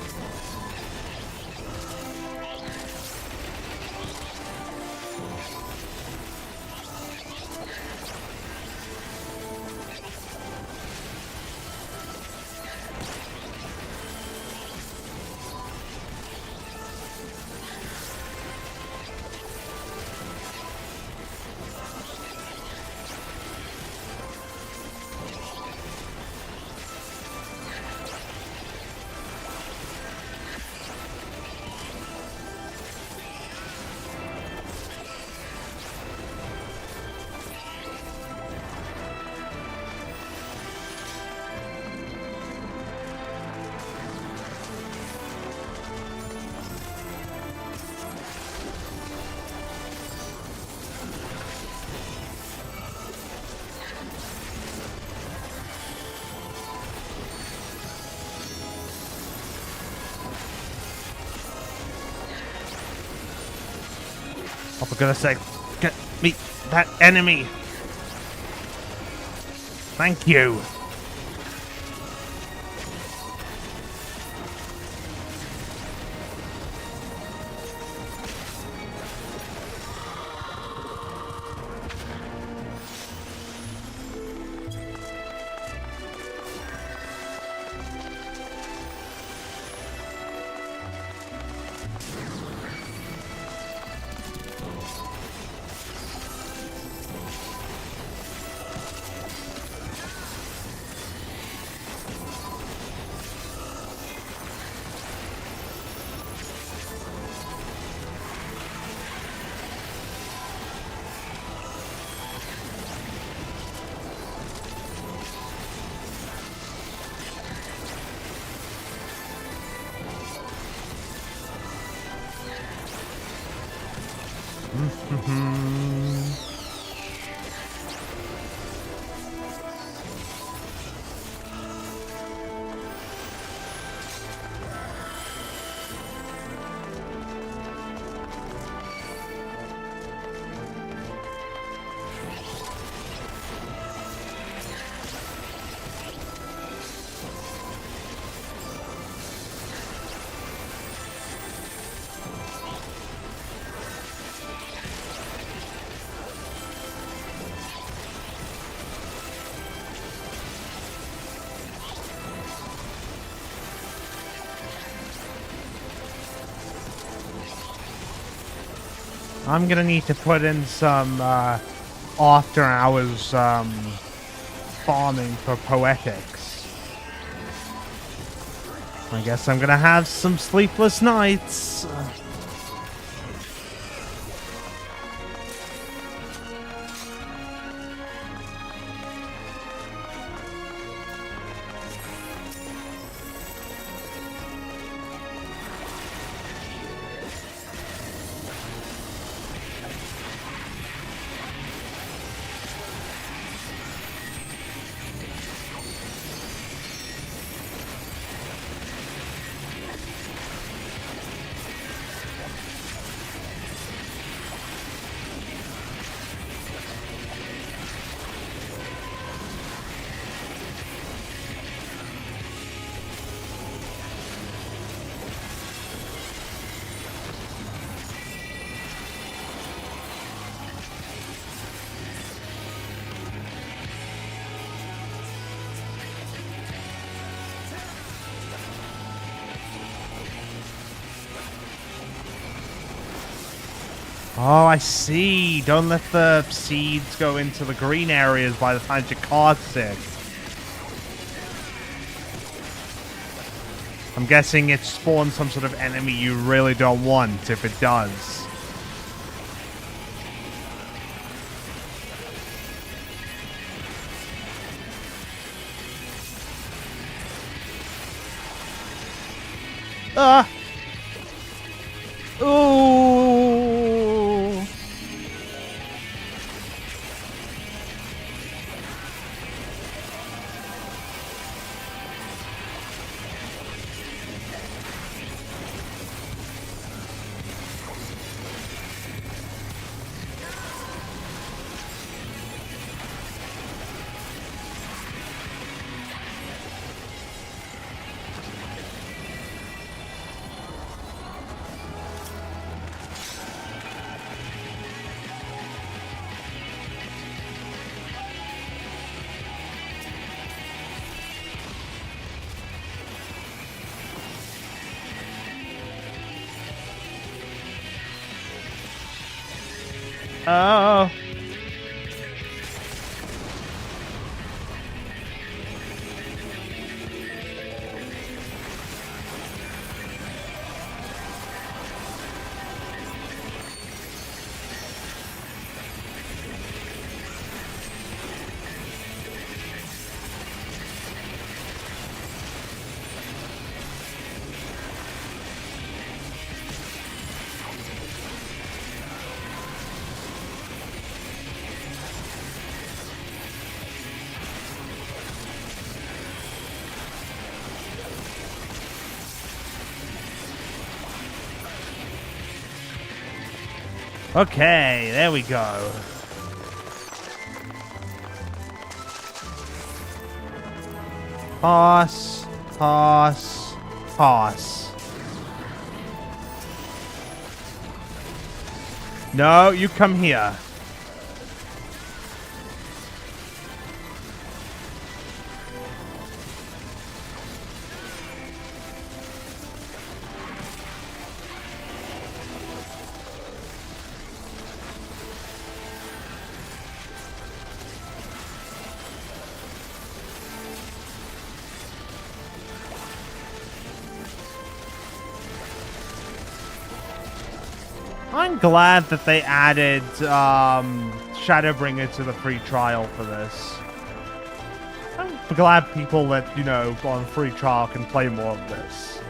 Oh, for goodness sake. Get me that enemy. Thank you. I'm gonna need to put in some after hours farming for poetics. I guess I'm gonna have some sleepless nights. Oh, I see. Don't let the seeds go into the green areas by the time your card's sick. I'm guessing it spawns some sort of enemy you really don't want if it does. Ah! Ooh! Oh. Okay, there we go. Pass, pass, pass. No, you come here. I'm glad that they added Shadowbringer to the free trial for this. I'm glad people that, you know, on free trial can play more of this.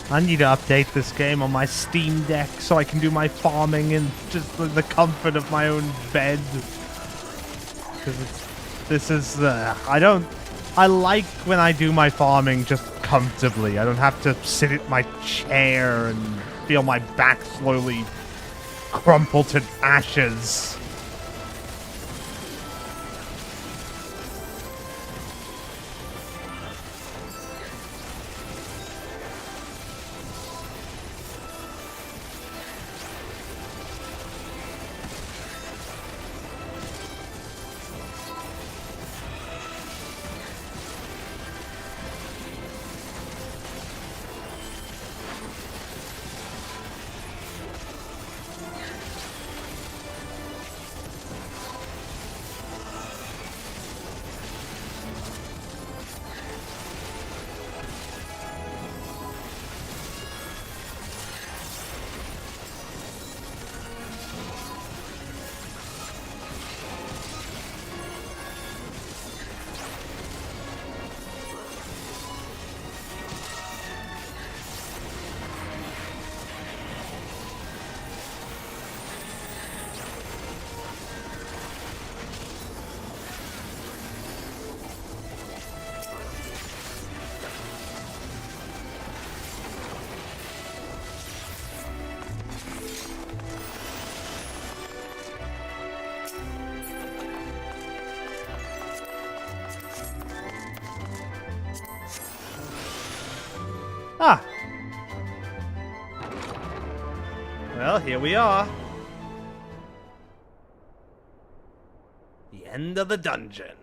I need to update this game on my Steam Deck so I can do my farming in just the comfort of my own bed. Because I like when I do my farming just comfortably. I don't have to sit at my chair and feel my back slowly crumple to ashes. Ah. Well, here we are. The end of the dungeon.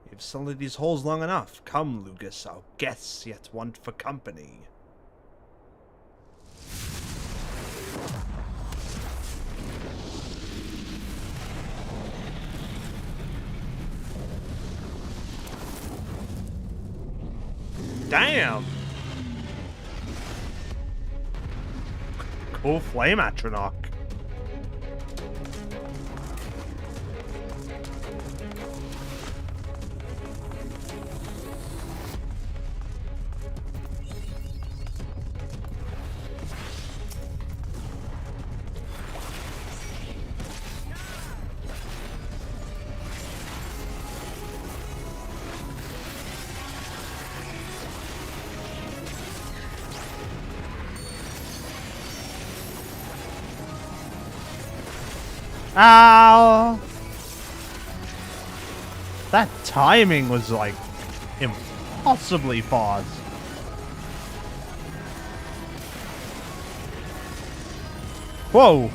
You've solid these holes long enough. Come, Lucas, our guests yet want for company. Damn! Cool flame atronach. Ow! That timing was like impossibly fast. Whoa!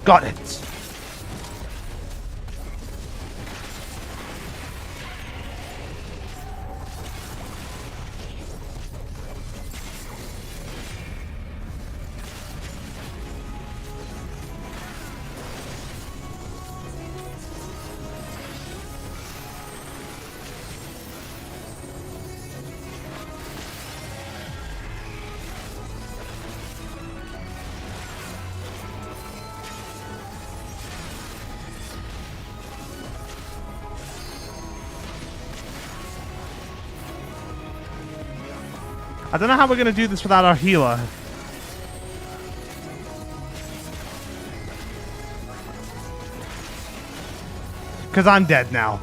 Got it. I don't know how we're going to do this without our healer. Because I'm dead now.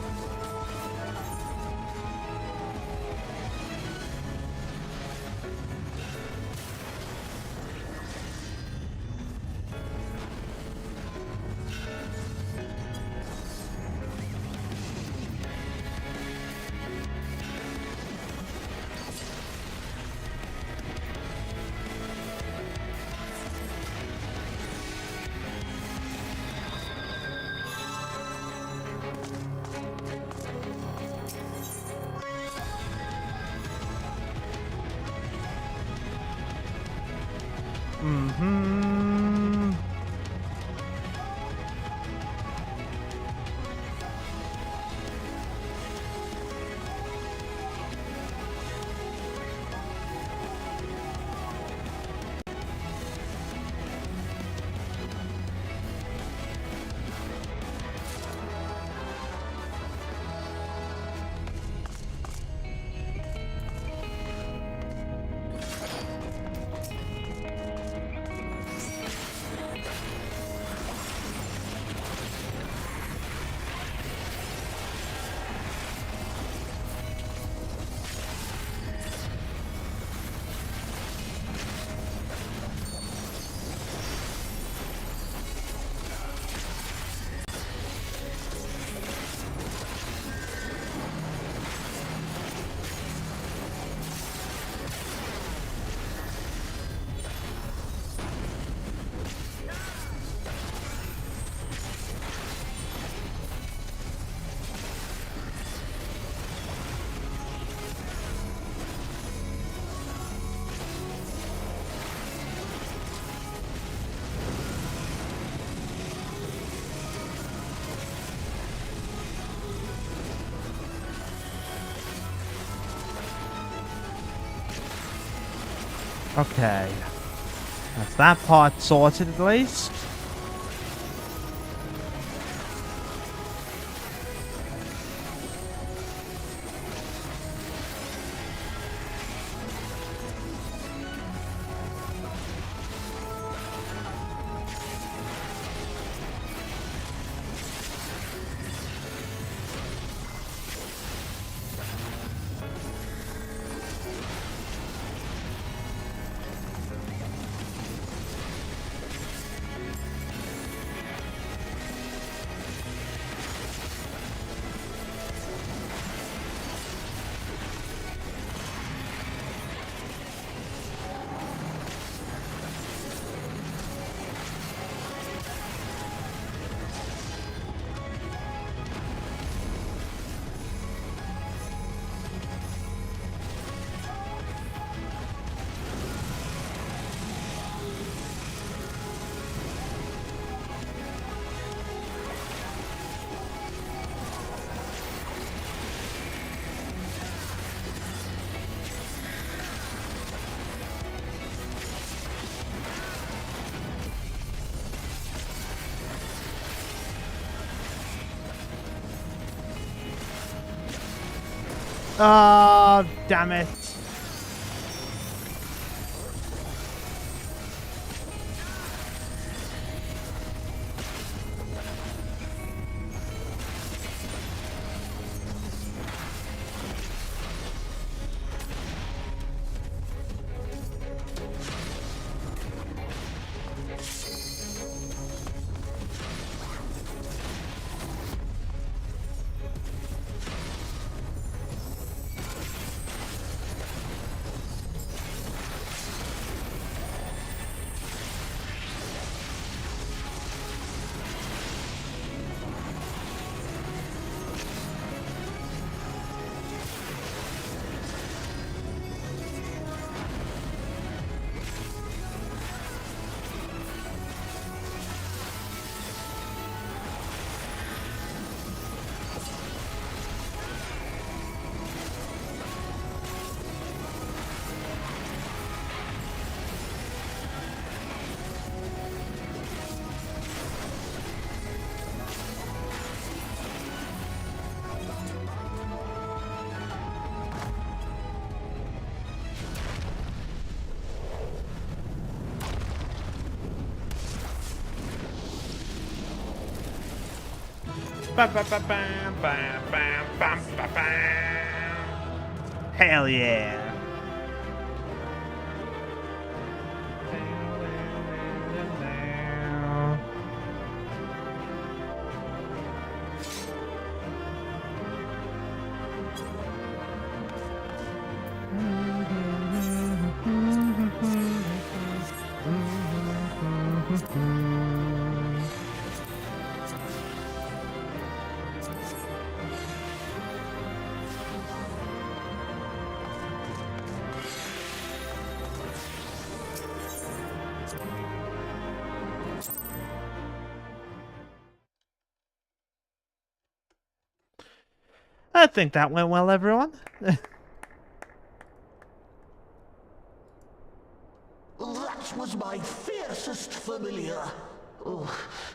Okay. That's that part sorted at least. Oh, damn it. Hell yeah. I think that went well, everyone. That was my fiercest familiar. Oh,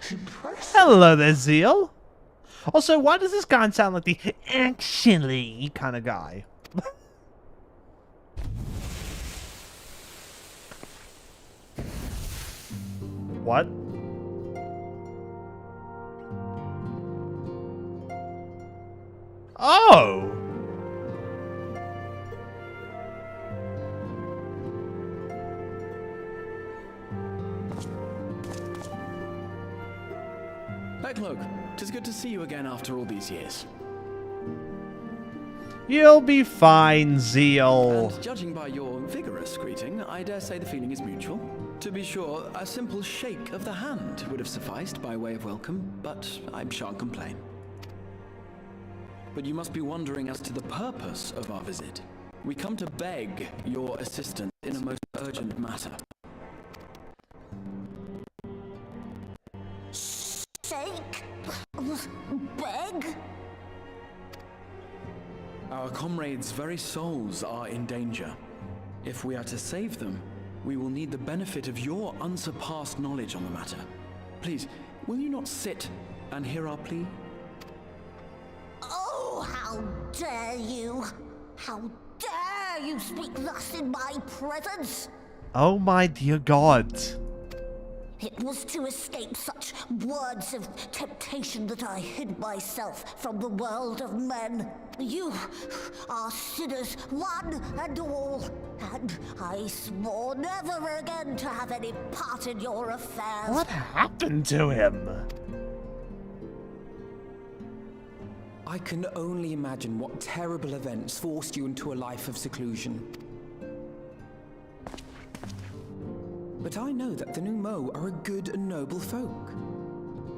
impressive. Hello there, Zeal. Also, why does this guy sound like the actually kind of guy? What? Oh! Backlook, 'tis good to see you again after all these years. You'll be fine, Zeal. And judging by your vigorous greeting, I dare say the feeling is mutual. To be sure, a simple shake of the hand would have sufficed by way of welcome, but I shan't complain. But you must be wondering as to the purpose of our visit. We come to beg your assistance in a most urgent matter. Sake? Beg? Our comrades' very souls are in danger. If we are to save them, we will need the benefit of your unsurpassed knowledge on the matter. Please, will you not sit and hear our plea? Oh, how dare you! How dare you speak thus in my presence! Oh my dear God. It was to escape such words of temptation that I hid myself from the world of men. You are sinners, one and all, and I swore never again to have any part in your affairs. What happened to him? I can only imagine what terrible events forced you into a life of seclusion. But I know that the Numo are a good and noble folk.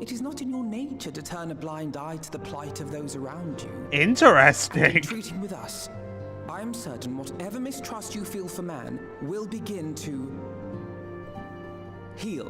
It is not in your nature to turn a blind eye to the plight of those around you. Interesting. In treating with us, I am certain whatever mistrust you feel for man will begin to heal.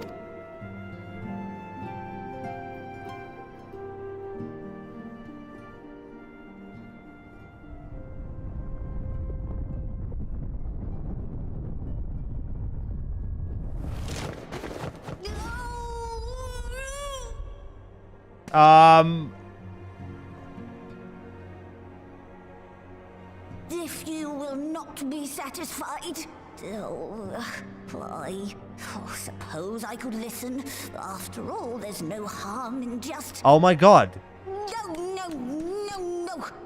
will not be satisfied. I suppose I could listen. After all, there's no harm in just... Oh my god. No.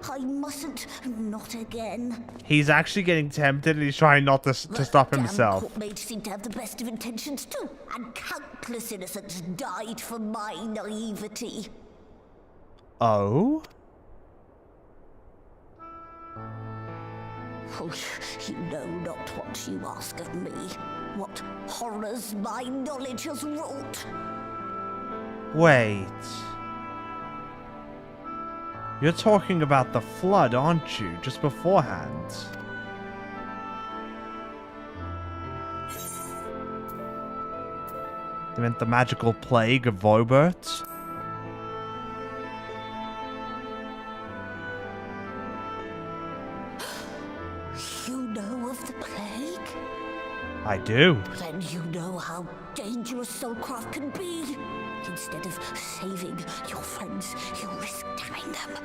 I mustn't. Not again. He's actually getting tempted and he's trying not to stop himself. Damn courtmates seem to have the best of intentions too, and countless innocents died for my naivety. Oh? Oh, you know not what you ask of me. What horrors my knowledge has wrought. Wait. You're talking about the flood, aren't you? Just beforehand. You meant the magical plague of Vobert? You know of the plague? I do. Then you know how dangerous soulcraft can be. Instead of saving your friends, you risk damning them.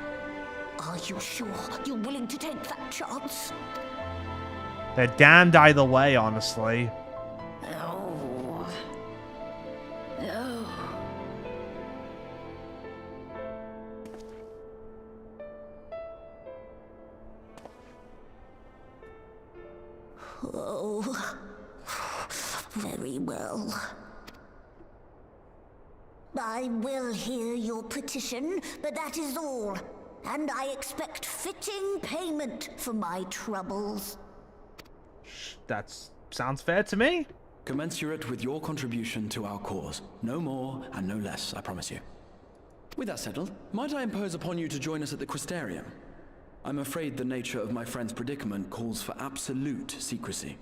Are you sure you're willing to take that chance? They're damned either way, honestly. Oh. No. Oh. Very well. I will hear your petition, but that is all. And I expect fitting payment for my troubles. That sounds fair to me. Commensurate with your contribution to our cause. No more and no less, I promise you. With that settled, might I impose upon you to join us at the Crystarium? I'm afraid the nature of my friend's predicament calls for absolute secrecy.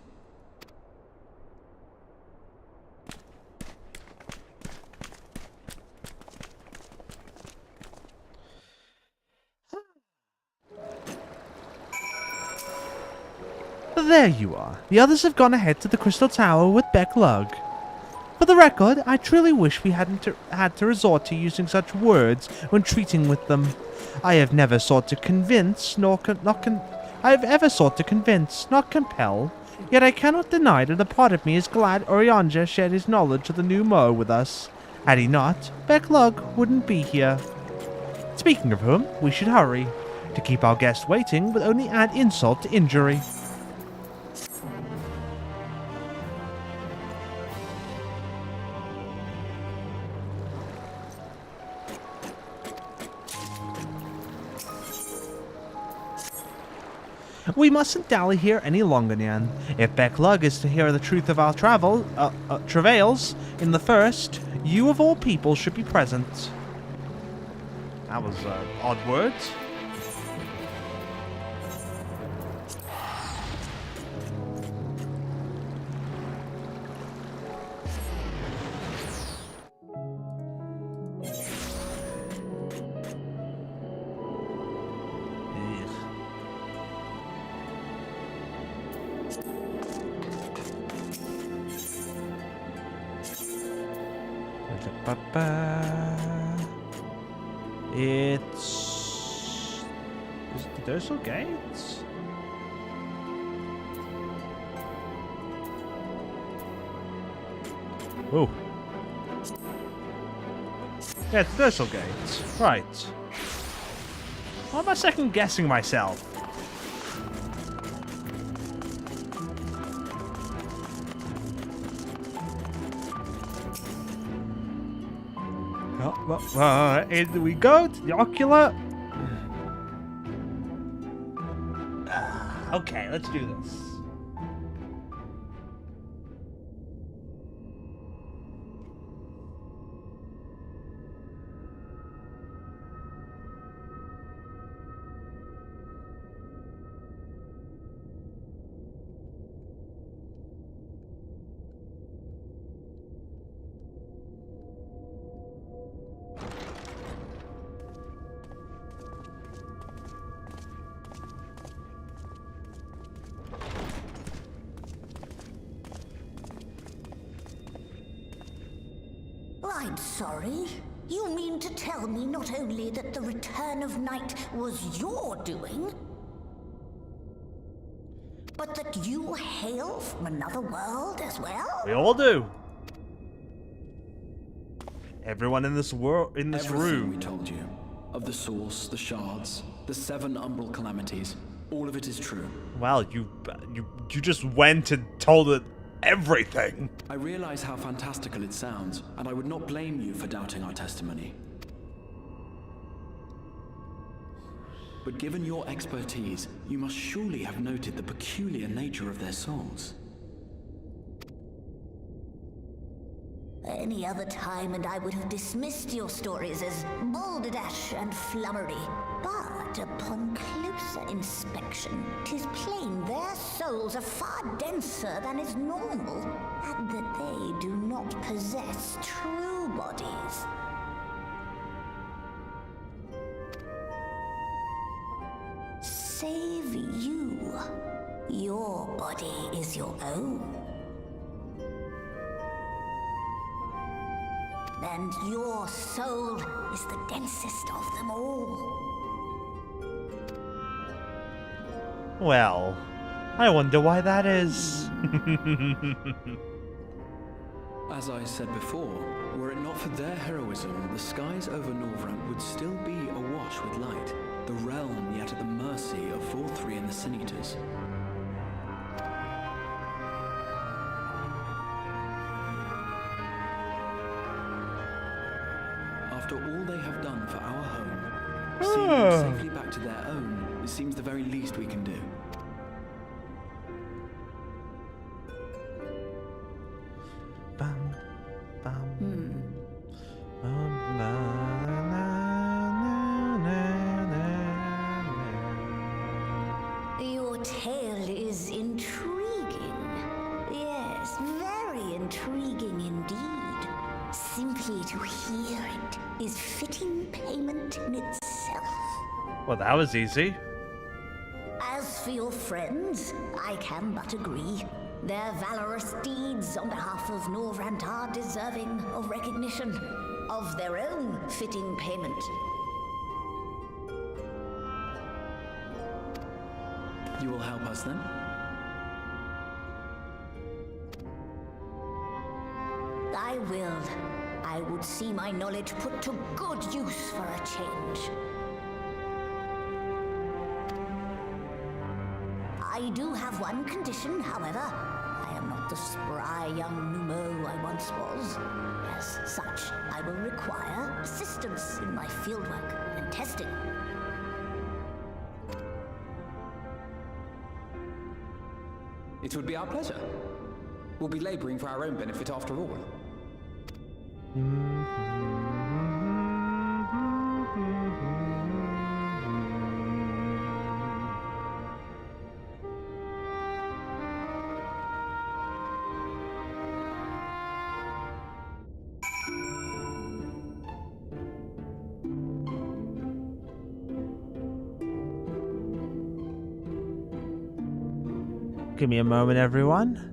There you are. The others have gone ahead to the Crystal Tower with Beck Lug. For the record, I truly wish we hadn't had to resort to using such words when treating with them. I have never sought to convince, I have ever sought to convince, not compel. Yet I cannot deny that a part of me is glad Orianja shared his knowledge of the new Mo with us. Had he not, Beck Lug wouldn't be here. Speaking of whom, we should hurry. To keep our guest waiting would only add insult to injury. We mustn't dally here any longer, Nyan. If Beck Lug is to hear the truth of our travails in the first, you of all people should be present. That was odd words. It's... Is it the Dorsal Gates? Oh. Yeah, it's the Dorsal Gates. Right. Why am I second guessing myself? In we go to the ocular. Okay, let's do this. I'm sorry. You mean to tell me not only that the return of night was your doing? But that you hail from another world as well? We all do. Everyone in this world, in this Everything room. we told you. Of the source, the shards, the 7 umbral calamities. All of it is true. Well, you just went and told it everything. I realize how fantastical it sounds, and I would not blame you for doubting our testimony. But given your expertise, you must surely have noted the peculiar nature of their souls. Any other time and I would have dismissed your stories as balderdash and flummery. But upon closer inspection, 'tis plain their souls are far denser than is normal, and that they do not possess true bodies. Save you. Your body is your own. And your soul is the densest of them all. Well, I wonder why that is. As I said before, were it not for their heroism, the skies over Norvrant would still be awash with light, the realm yet at the mercy of Vorthri and the Sin Eaters. After all they have done for our home, seeing them safely back to their own, it seems the very least we can do. Bum, bum. Your tale is intriguing. Yes, very intriguing indeed. Simply to hear it is fitting payment in itself. Well, that was easy. As for your friends, I can but agree. Their valorous deeds on behalf of Norvrant are deserving of recognition, of their own fitting payment. You will help us then? I will. I would see my knowledge put to good use for a change. I do have one condition, however. I am not the spry young Numo I once was. As such, I will require assistance in my fieldwork and testing. It would be our pleasure. We'll be laboring for our own benefit after all. Give me a moment, everyone.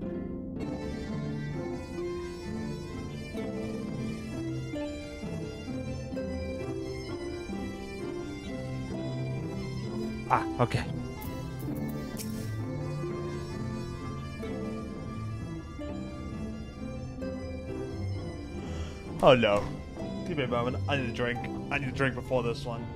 Ah, okay. Oh no. Give me a moment. I need a drink. I need a drink before this one.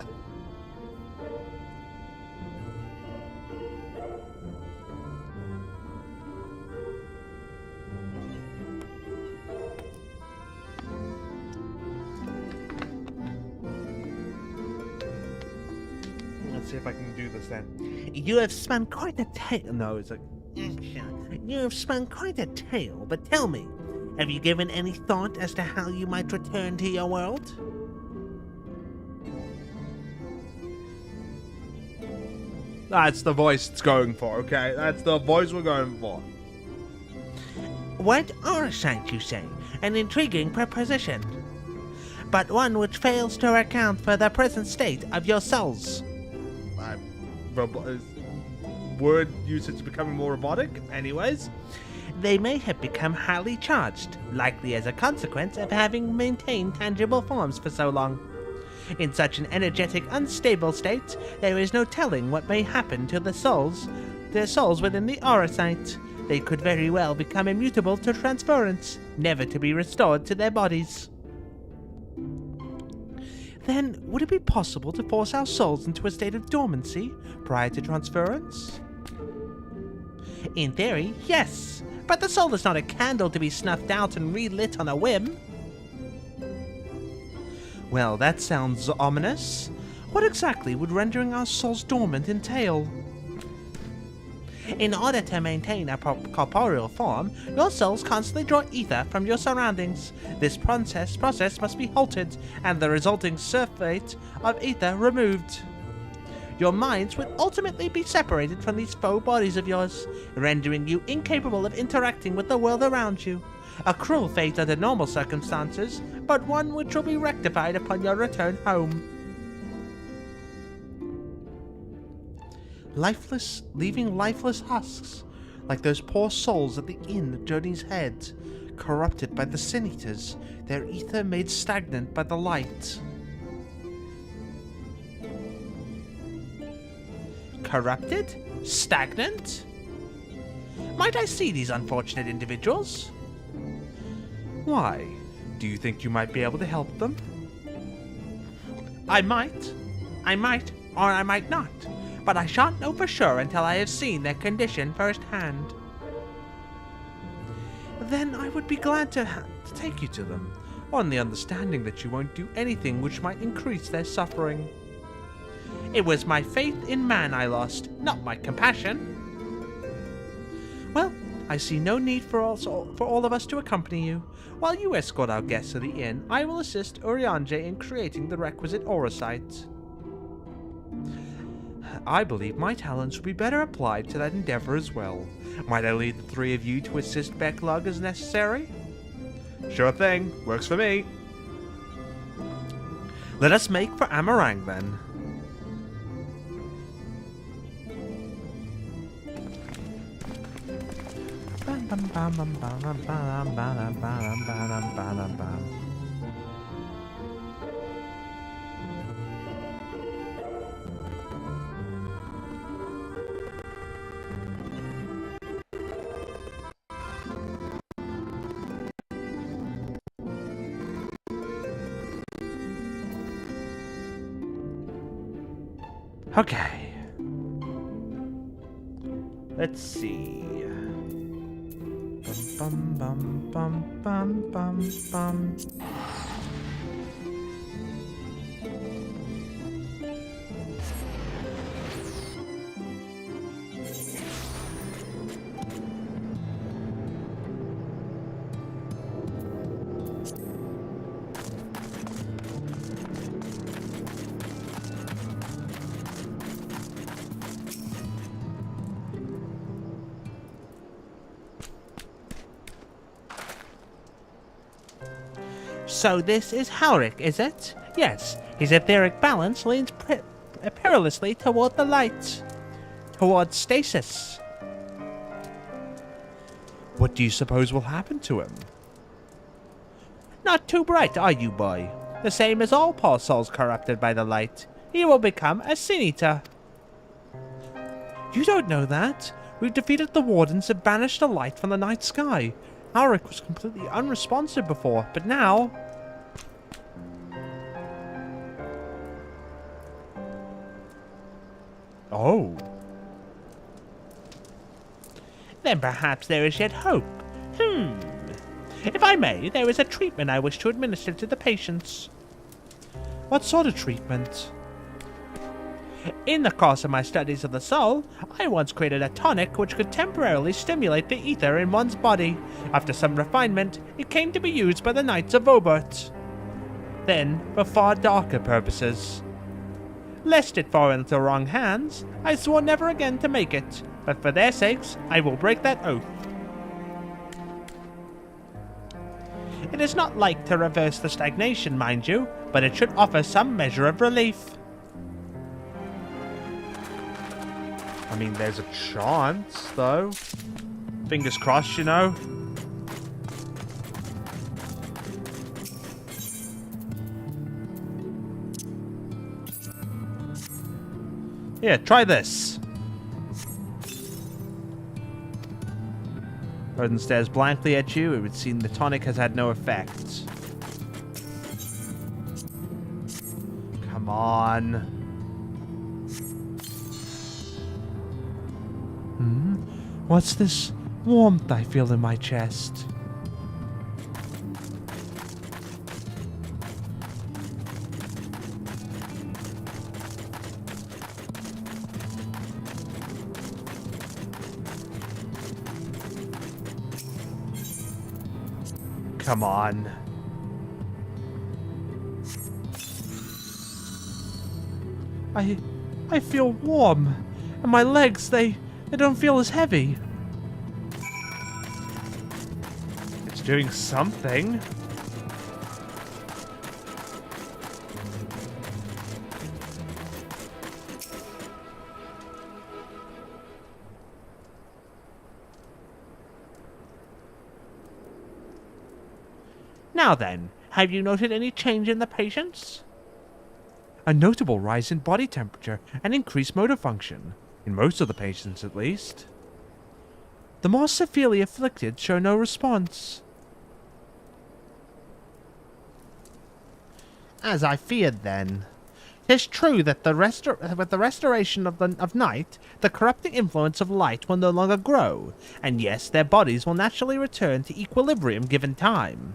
Let's see if I can do this then. You have spun quite a tale. No, it's like. You have spun quite a tale, but tell me, have you given any thought as to how you might return to your world? That's the voice it's going for, okay? That's the voice we're going for. What are sight, you say? An intriguing proposition, but one which fails to account for the present state of your souls. Word usage becoming more robotic? Anyways. They may have become highly charged, likely as a consequence of having maintained tangible forms for so long. In such an energetic, unstable state, there is no telling what may happen to the souls their souls within the aura site. They could very well become immutable to transference, never to be restored to their bodies. Then, would it be possible to force our souls into a state of dormancy prior to transference? In theory, yes, but the soul is not a candle to be snuffed out and relit on a whim. Well, that sounds ominous. What exactly would rendering our souls dormant entail? In order to maintain a corporeal form, your souls constantly draw ether from your surroundings. This process must be halted, and the resulting surfeit of ether removed. Your minds would ultimately be separated from these faux bodies of yours, rendering you incapable of interacting with the world around you. A cruel fate under normal circumstances, but one which will be rectified upon your return home. Leaving lifeless husks, like those poor souls at the inn at Journey's Head, corrupted by the Sin Eaters, their ether made stagnant by the light. Corrupted? Stagnant? Might I see these unfortunate individuals? Why? Do you think you might be able to help them? I might, or I might not. But I shan't know for sure until I have seen their condition firsthand. Then I would be glad to take you to them, on the understanding that you won't do anything which might increase their suffering. It was my faith in man I lost, not my compassion. Well, I see no need for all of us to accompany you. While you escort our guests to the inn, I will assist Urianger in creating the requisite aura site. I believe my talents will be better applied to that endeavor as well. Might I lead the three of you to assist Becklug as necessary? Sure thing. Works for me. Let us make for Amarang then. Okay. Let's see. Bum bum bum bum bum bum. So this is Haurik, is it? Yes, his etheric balance leans perilously toward the light. Toward stasis. What do you suppose will happen to him? Not too bright, are you, boy? The same as all poor souls corrupted by the light. He will become a Sin Eater. You don't know that. We've defeated the Wardens and banished the light from the night sky. Haurik was completely unresponsive before, but now... Oh. Then perhaps there is yet hope. If I may, there is a treatment I wish to administer to the patients. What sort of treatment? In the course of my studies of the soul, I once created a tonic which could temporarily stimulate the ether in one's body. After some refinement, it came to be used by the Knights of Obert. Then, for far darker purposes. Lest it fall into wrong hands, I swore never again to make it, but for their sakes, I will break that oath. It is not like to reverse the stagnation, mind you, but it should offer some measure of relief. I mean, there's a chance, though. Fingers crossed, you know. Here, try this. Rodden stares blankly at you. It would seem the tonic has had no effect. Come on. What's this warmth I feel in my chest? Come on. I feel warm, and my legs, they don't feel as heavy. It's doing something. Now then, have you noted any change in the patients? A notable rise in body temperature and increased motor function, in most of the patients at least. The more severely afflicted show no response. As I feared then. 'Tis true that with the restoration of night, the corrupting influence of light will no longer grow, and yes, their bodies will naturally return to equilibrium given time.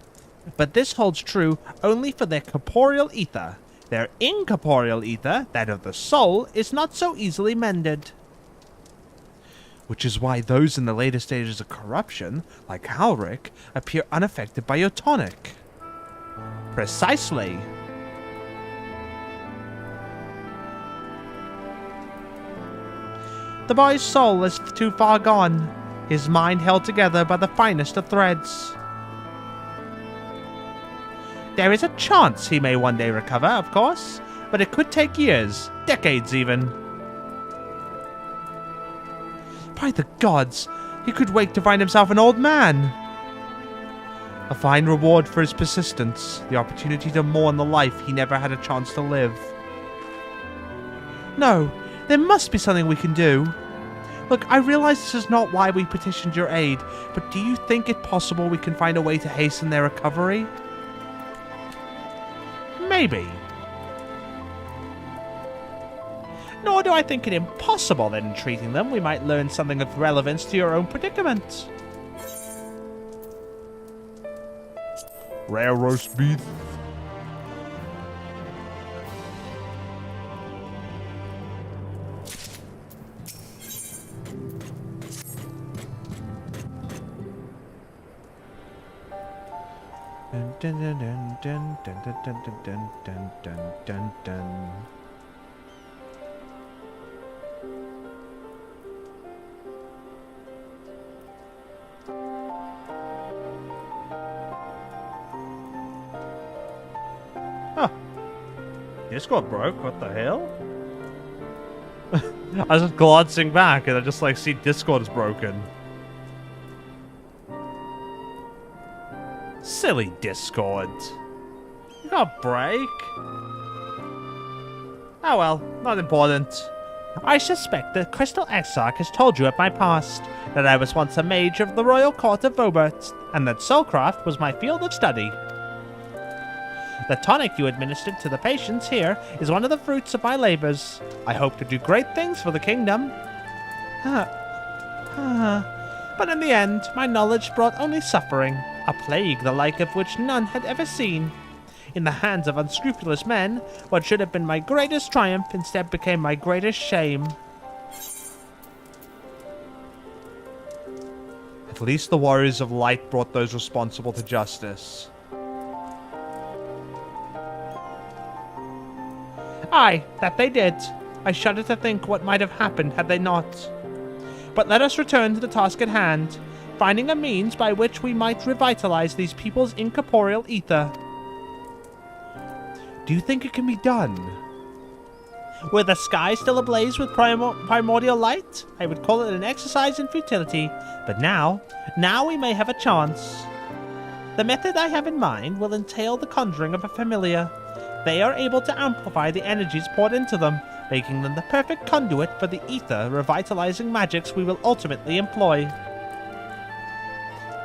But this holds true only for their corporeal ether. Their incorporeal ether, that of the soul, is not so easily mended. Which is why those in the later stages of corruption, like Halric, appear unaffected by your tonic. Precisely. The boy's soul is too far gone, his mind held together by the finest of threads. There is a chance he may one day recover, of course, but it could take years, decades even. By the gods, he could wake to find himself an old man. A fine reward for his persistence, the opportunity to mourn the life he never had a chance to live. No, there must be something we can do. Look, I realize this is not why we petitioned your aid, but do you think it possible we can find a way to hasten their recovery? Maybe. Nor do I think it impossible that in treating them we might learn something of relevance to your own predicament. Rare roast beef. Dun dun dun dun dun dun dun dun dun dun dun dun. Huh. Discord broke, what the hell? I was just glancing back and I just like see Discord is broken. Silly Discord. You got a break? Oh well, not important. I suspect the Crystal Exarch has told you of my past, that I was once a mage of the Royal Court of Vobert, and that soulcraft was my field of study. The tonic you administered to the patients here is one of the fruits of my labors. I hope to do great things for the kingdom. But in the end, my knowledge brought only suffering, a plague the like of which none had ever seen. In the hands of unscrupulous men, what should have been my greatest triumph instead became my greatest shame. At least the Warriors of Light brought those responsible to justice. Aye, that they did. I shudder to think what might have happened had they not. But let us return to the task at hand, finding a means by which we might revitalize these people's incorporeal ether. Do you think it can be done? Were the sky still ablaze with primordial light? I would call it an exercise in futility, but now we may have a chance. The method I have in mind will entail the conjuring of a familiar. They are able to amplify the energies poured into them, making them the perfect conduit for the ether revitalizing magics we will ultimately employ.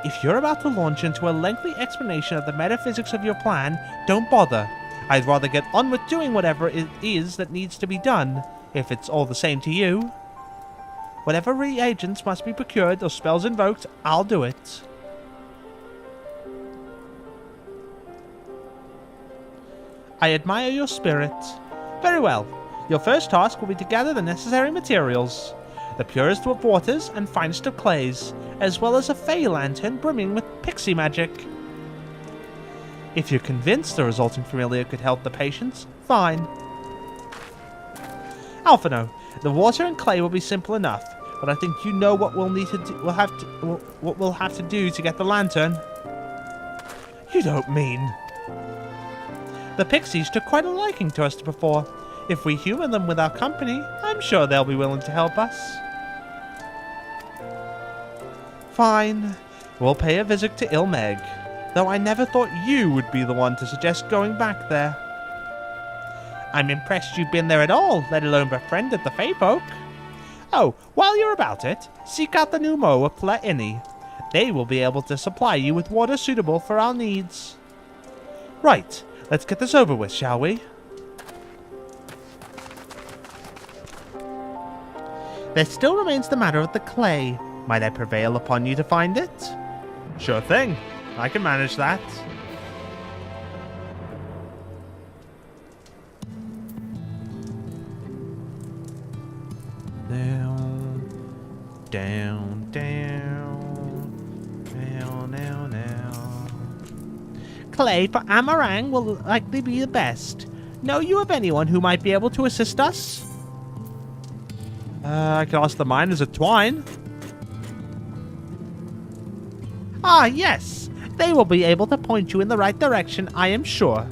If you're about to launch into a lengthy explanation of the metaphysics of your plan, don't bother. I'd rather get on with doing whatever it is that needs to be done, if it's all the same to you. Whatever reagents must be procured or spells invoked, I'll do it. I admire your spirit. Very well. Your first task will be to gather the necessary materials. The purest of waters and finest of clays, as well as a fey lantern brimming with pixie magic. If you're convinced the resulting familiar could help the patients, fine. Alphino, the water and clay will be simple enough, but I think you know what we'll need to do, what we'll have to do to get the lantern. You don't mean? The pixies took quite a liking to us before. If we humor them with our company, I'm sure they'll be willing to help us. Fine. We'll pay a visit to Ilmeg, though I never thought you would be the one to suggest going back there. I'm impressed you've been there at all, let alone befriended the Fey folk. Oh, while you're about it, seek out the new Mo of Plaini. They will be able to supply you with water suitable for our needs. Right, let's get this over with, shall we? There still remains the matter of the clay. Might I prevail upon you to find it? Sure thing. I can manage that. Down, down, down, down, down, down. Clay for Amarang will likely be the best. Know you of anyone who might be able to assist us? I can ask the miners at Twine. Ah, yes. They will be able to point you in the right direction, I am sure.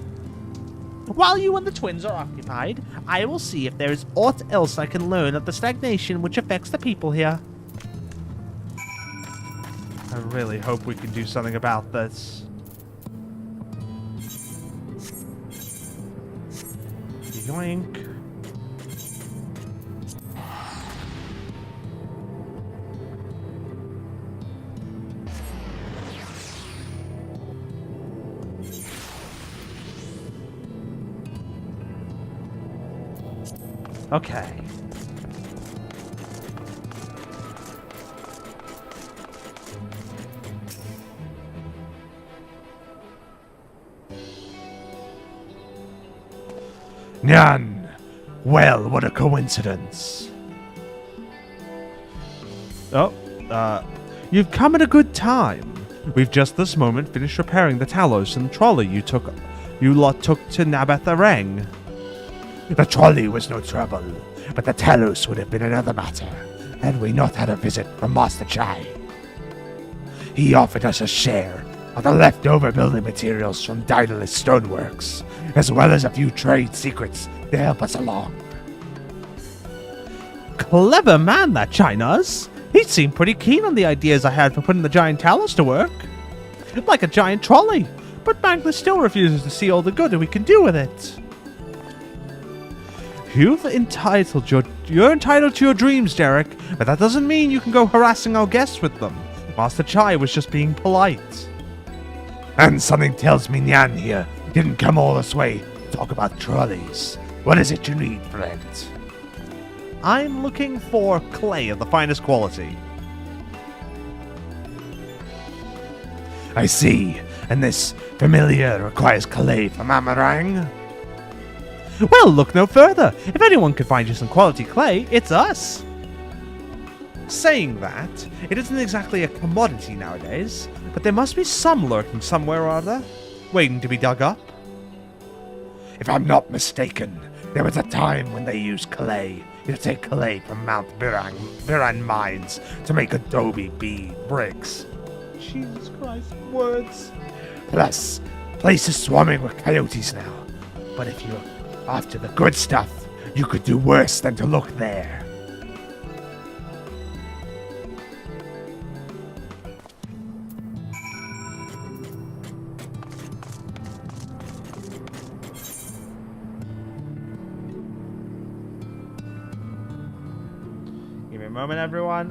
While you and the twins are occupied, I will see if there is aught else I can learn of the stagnation which affects the people here. I really hope we can do something about this. Yoink. Okay. Nyan! Well, what a coincidence. Oh, you've come at a good time. We've just this moment finished repairing the Talos and the trolley you lot took to Nabatharang. The trolley was no trouble, but the Talos would have been another matter, had we not had a visit from Master Chai. He offered us a share of the leftover building materials from Daedalus Stoneworks, as well as a few trade secrets to help us along. Clever man, that China's. He seemed pretty keen on the ideas I had for putting the giant Talos to work. Like a giant trolley, but Magnus still refuses to see all the good that we can do with it. You're entitled to your dreams, Derek, but that doesn't mean you can go harassing our guests with them. Master Chai was just being polite. And something tells me Nyan here didn't come all this way to talk about trolleys. What is it you need, friend? I'm looking for clay of the finest quality. I see. And this familiar requires clay from Amarang? Well, look no further. If anyone could find you some quality clay, it's us. Saying that, it isn't exactly a commodity nowadays, but there must be some lurking somewhere or other, waiting to be dug up. If I'm not mistaken, there was a time when they used clay. You take clay from Mount Biran mines to make adobe bead bricks. Jesus Christ, words. Plus, place is swarming with coyotes now. But if you're after the good stuff, you could do worse than to look there. Give me a moment, everyone.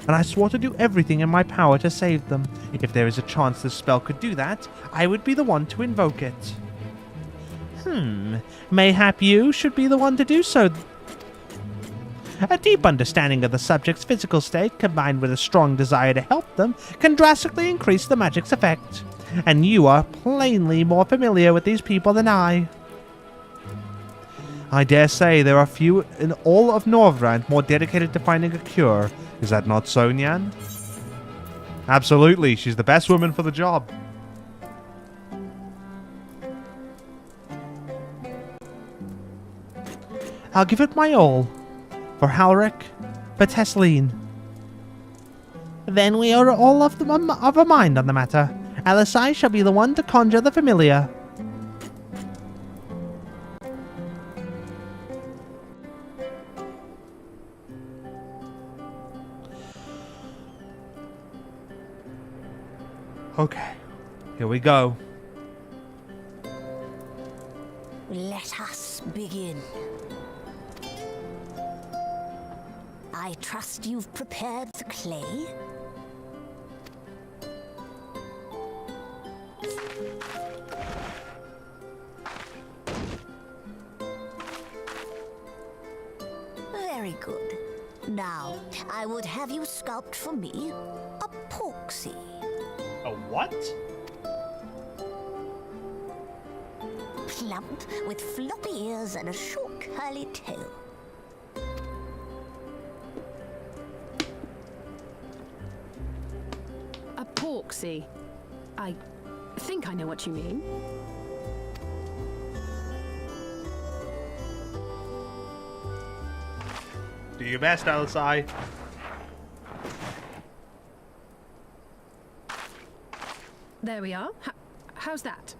and I swore to do everything in my power to save them. If there is a chance this spell could do that, I would be the one to invoke it. Mayhap you should be the one to do so. A deep understanding of the subject's physical state, combined with a strong desire to help them, can drastically increase the magic's effect. And you are plainly more familiar with these people than I. I dare say there are few in all of Northrend more dedicated to finding a cure. Is that not so, Nyan? Absolutely, she's the best woman for the job. I'll give it my all. For Halric, for Tesleen. Then we are all of a mind on the matter. Alisai shall be the one to conjure the familiar. Okay, here we go. Let us begin. I trust you've prepared the clay. Very good. Now, I would have you sculpt for me a porksy. A what? Plump, with floppy ears and a short curly tail. A porksy. I think I know what you mean. Do your best, Alisai. There we are. How's that?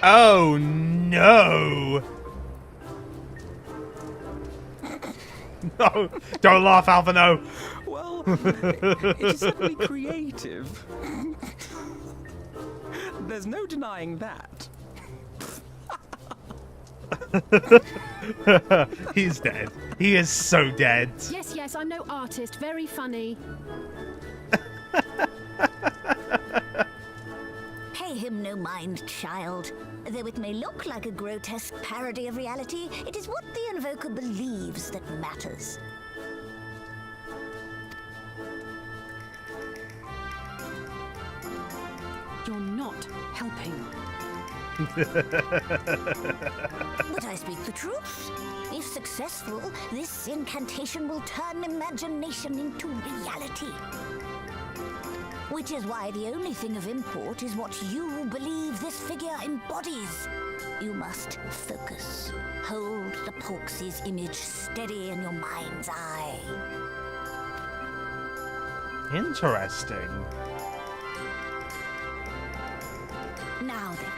Oh no! No! Don't laugh, Alpha, no! Well, it's certainly creative. There's no denying that. He's dead. He is so dead. Yes, yes, I'm no artist. Very funny. Pay him no mind, child. Though it may look like a grotesque parody of reality, it is what the invoker believes that matters. You're not helping. But I speak the truth. If successful, this incantation will turn imagination into reality. Which is why the only thing of import is what you believe this figure embodies. You must focus. Hold the Porksy's image steady in your mind's eye. Interesting. Now then,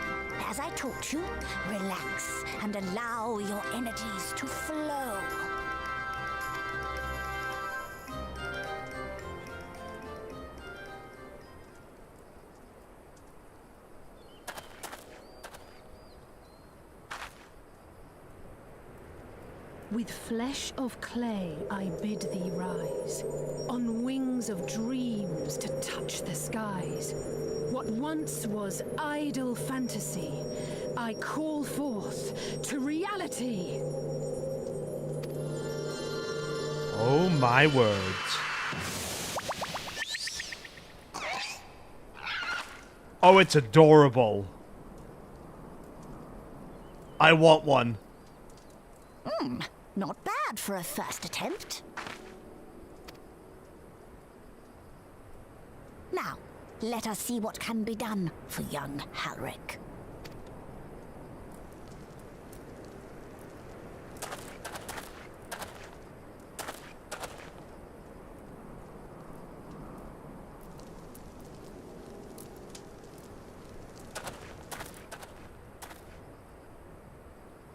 as I taught you, relax and allow your energies to flow. With flesh of clay I bid thee rise, on wings of dreams to touch the skies. What once was idle fantasy, I call forth to reality. Oh my words. Oh, it's adorable. I want one. Not bad for a first attempt. Now, let us see what can be done for young Halric.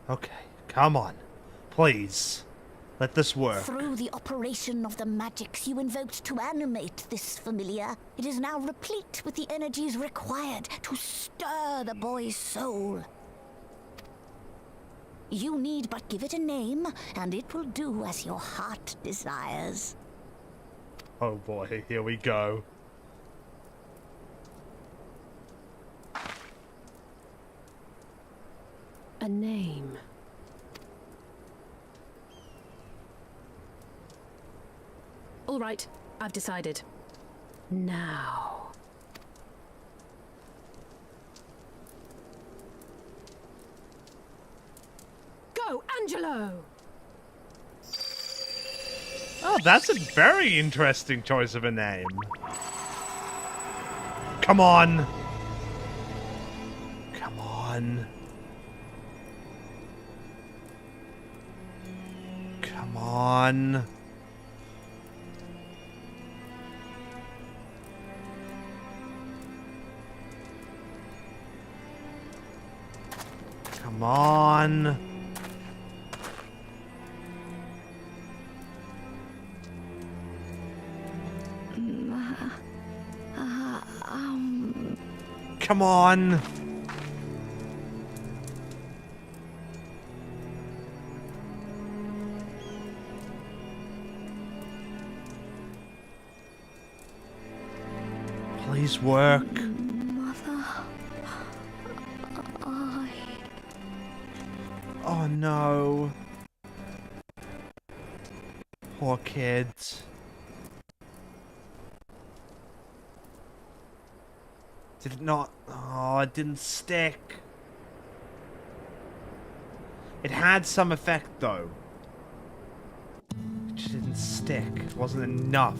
Okay, come on. Please, let this work. Through the operation of the magics you invoked to animate this familiar, it is now replete with the energies required to stir the boy's soul. You need but give it a name, and it will do as your heart desires. Oh boy, here we go. A name. All right, I've decided. Now. Go, Angelo! Oh, that's a very interesting choice of a name. Come on. Come on. Come on. Come on. Come on. Please work. Mother, Oh no. Poor kids. Did it not? Oh, it didn't stick. It had some effect though. It just didn't stick. It wasn't enough.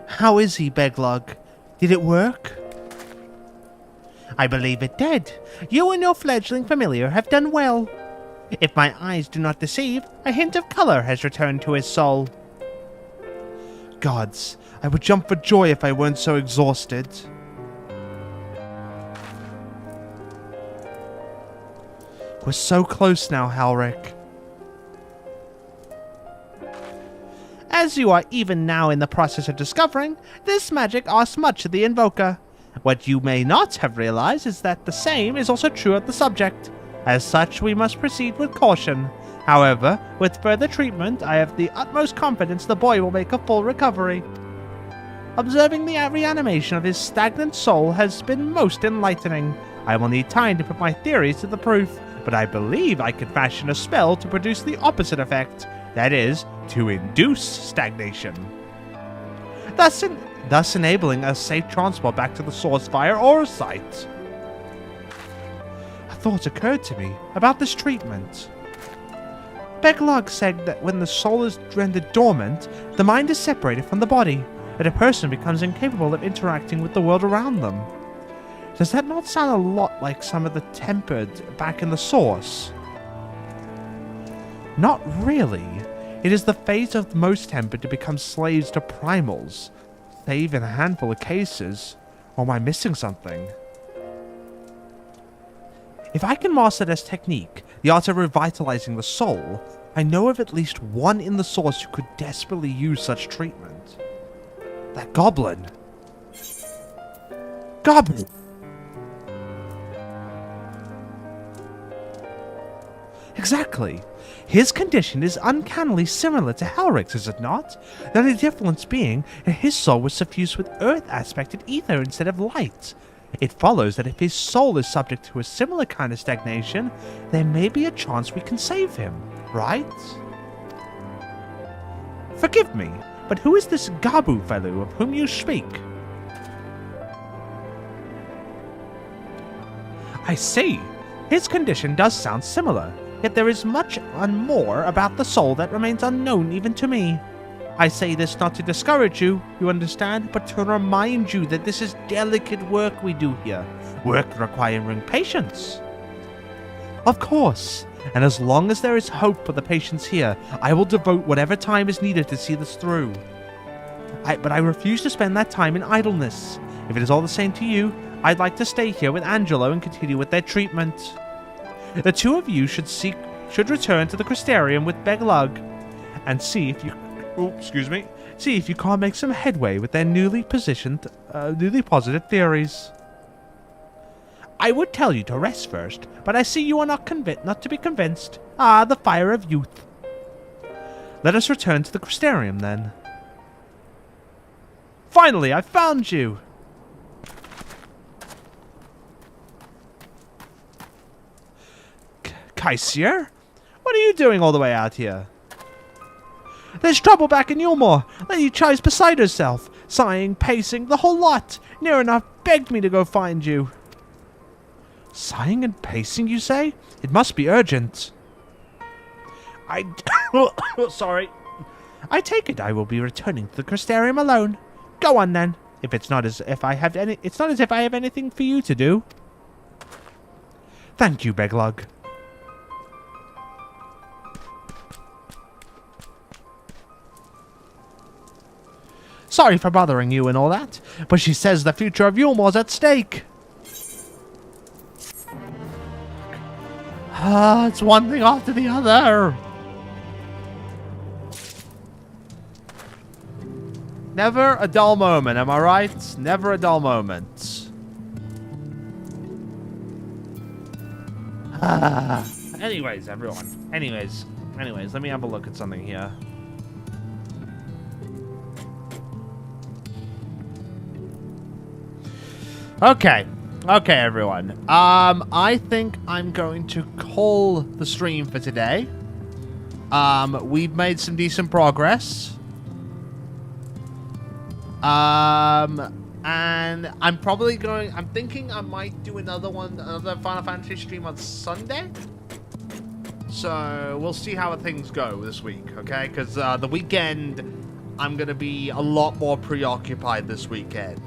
How is he, Beglug? Did it work? I believe it did. You and your fledgling familiar have done well. If my eyes do not deceive, a hint of color has returned to his soul. Gods, I would jump for joy if I weren't so exhausted. We're so close now, Halric. As you are even now in the process of discovering, this magic asks much of the invoker. What you may not have realized is that the same is also true of the subject. As such, we must proceed with caution. However, with further treatment, I have the utmost confidence the boy will make a full recovery. Observing the reanimation of his stagnant soul has been most enlightening. I will need time to put my theories to the proof, but I believe I can fashion a spell to produce the opposite effect. That is, to induce stagnation. Thus enabling a safe transport back to the source via aura site. A thought occurred to me about this treatment. Beglug said that when the soul is rendered dormant, the mind is separated from the body, and a person becomes incapable of interacting with the world around them. Does that not sound a lot like some of the tempered back in the source? Not really. It is the fate of most tempered to become slaves to primals, save in a handful of cases. Or am I missing something? If I can master this technique, the art of revitalizing the soul, I know of at least one in the source who could desperately use such treatment. That goblin. Goblin! Exactly. His condition is uncannily similar to Halric's, is it not? The only difference being that his soul was suffused with earth-aspected ether instead of light. It follows that if his soul is subject to a similar kind of stagnation, there may be a chance we can save him, right? Forgive me, but who is this Gabu fellow of whom you speak? I see. His condition does sound similar. Yet there is much more about the soul that remains unknown even to me. I say this not to discourage you, you understand, but to remind you that this is delicate work we do here. Work requiring patience. Of course, and as long as there is hope for the patients here, I will devote whatever time is needed to see this through. But I refuse to spend that time in idleness. If it is all the same to you, I'd like to stay here with Angelo and continue with their treatment. The two of you should return to the Crystarium with Beglug and see if you See if you can't make some headway with their newly posited theories. I would tell you to rest first, but I see you are not to be convinced. Ah, the fire of youth. Let us return to the Crystarium, then. Finally, I found you! Kaisier? What are you doing all the way out here? There's trouble back in Yulmore. Lady Chai's beside herself, sighing, pacing, the whole lot. Near enough begged me to go find you. Sighing and pacing, you say? It must be urgent. Sorry. I take it I will be returning to the Crystarium alone. Go on then. It's not as if I have anything for you to do. Thank you, Beglug. Sorry for bothering you and all that, but she says the future of Yulmore's at stake. It's one thing after the other. Never a dull moment, am I right? Never a dull moment. Anyways, everyone. Anyways, let me have a look at something here. Okay, everyone. I think I'm going to call the stream for today. We've made some decent progress. And I'm thinking I might do another Final Fantasy stream on Sunday. So we'll see how things go this week, okay? Because the weekend, I'm gonna be a lot more preoccupied this weekend.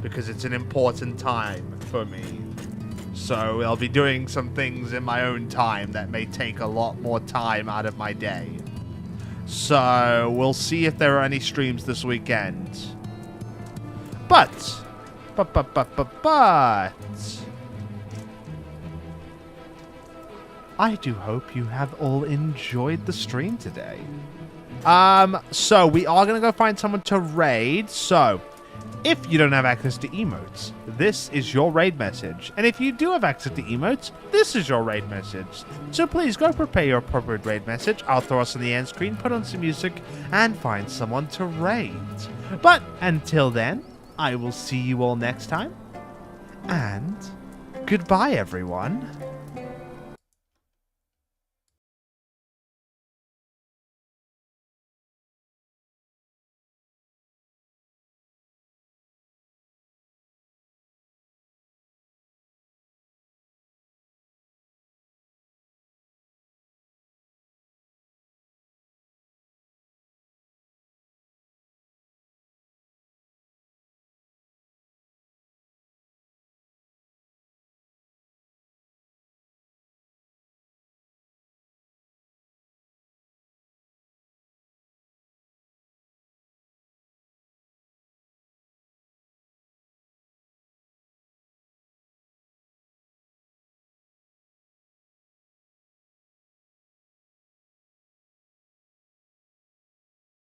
Because it's an important time for me. So I'll be doing some things in my own time that may take a lot more time out of my day. So we'll see if there are any streams this weekend. But I do hope you have all enjoyed the stream today. So we are gonna go find someone to raid. So if you don't have access to emotes, this is your raid message. And if you do have access to emotes, this is your raid message. So please go prepare your appropriate raid message. I'll throw us on the end screen, put on some music, and find someone to raid. But until then, I will see you all next time. And goodbye, everyone.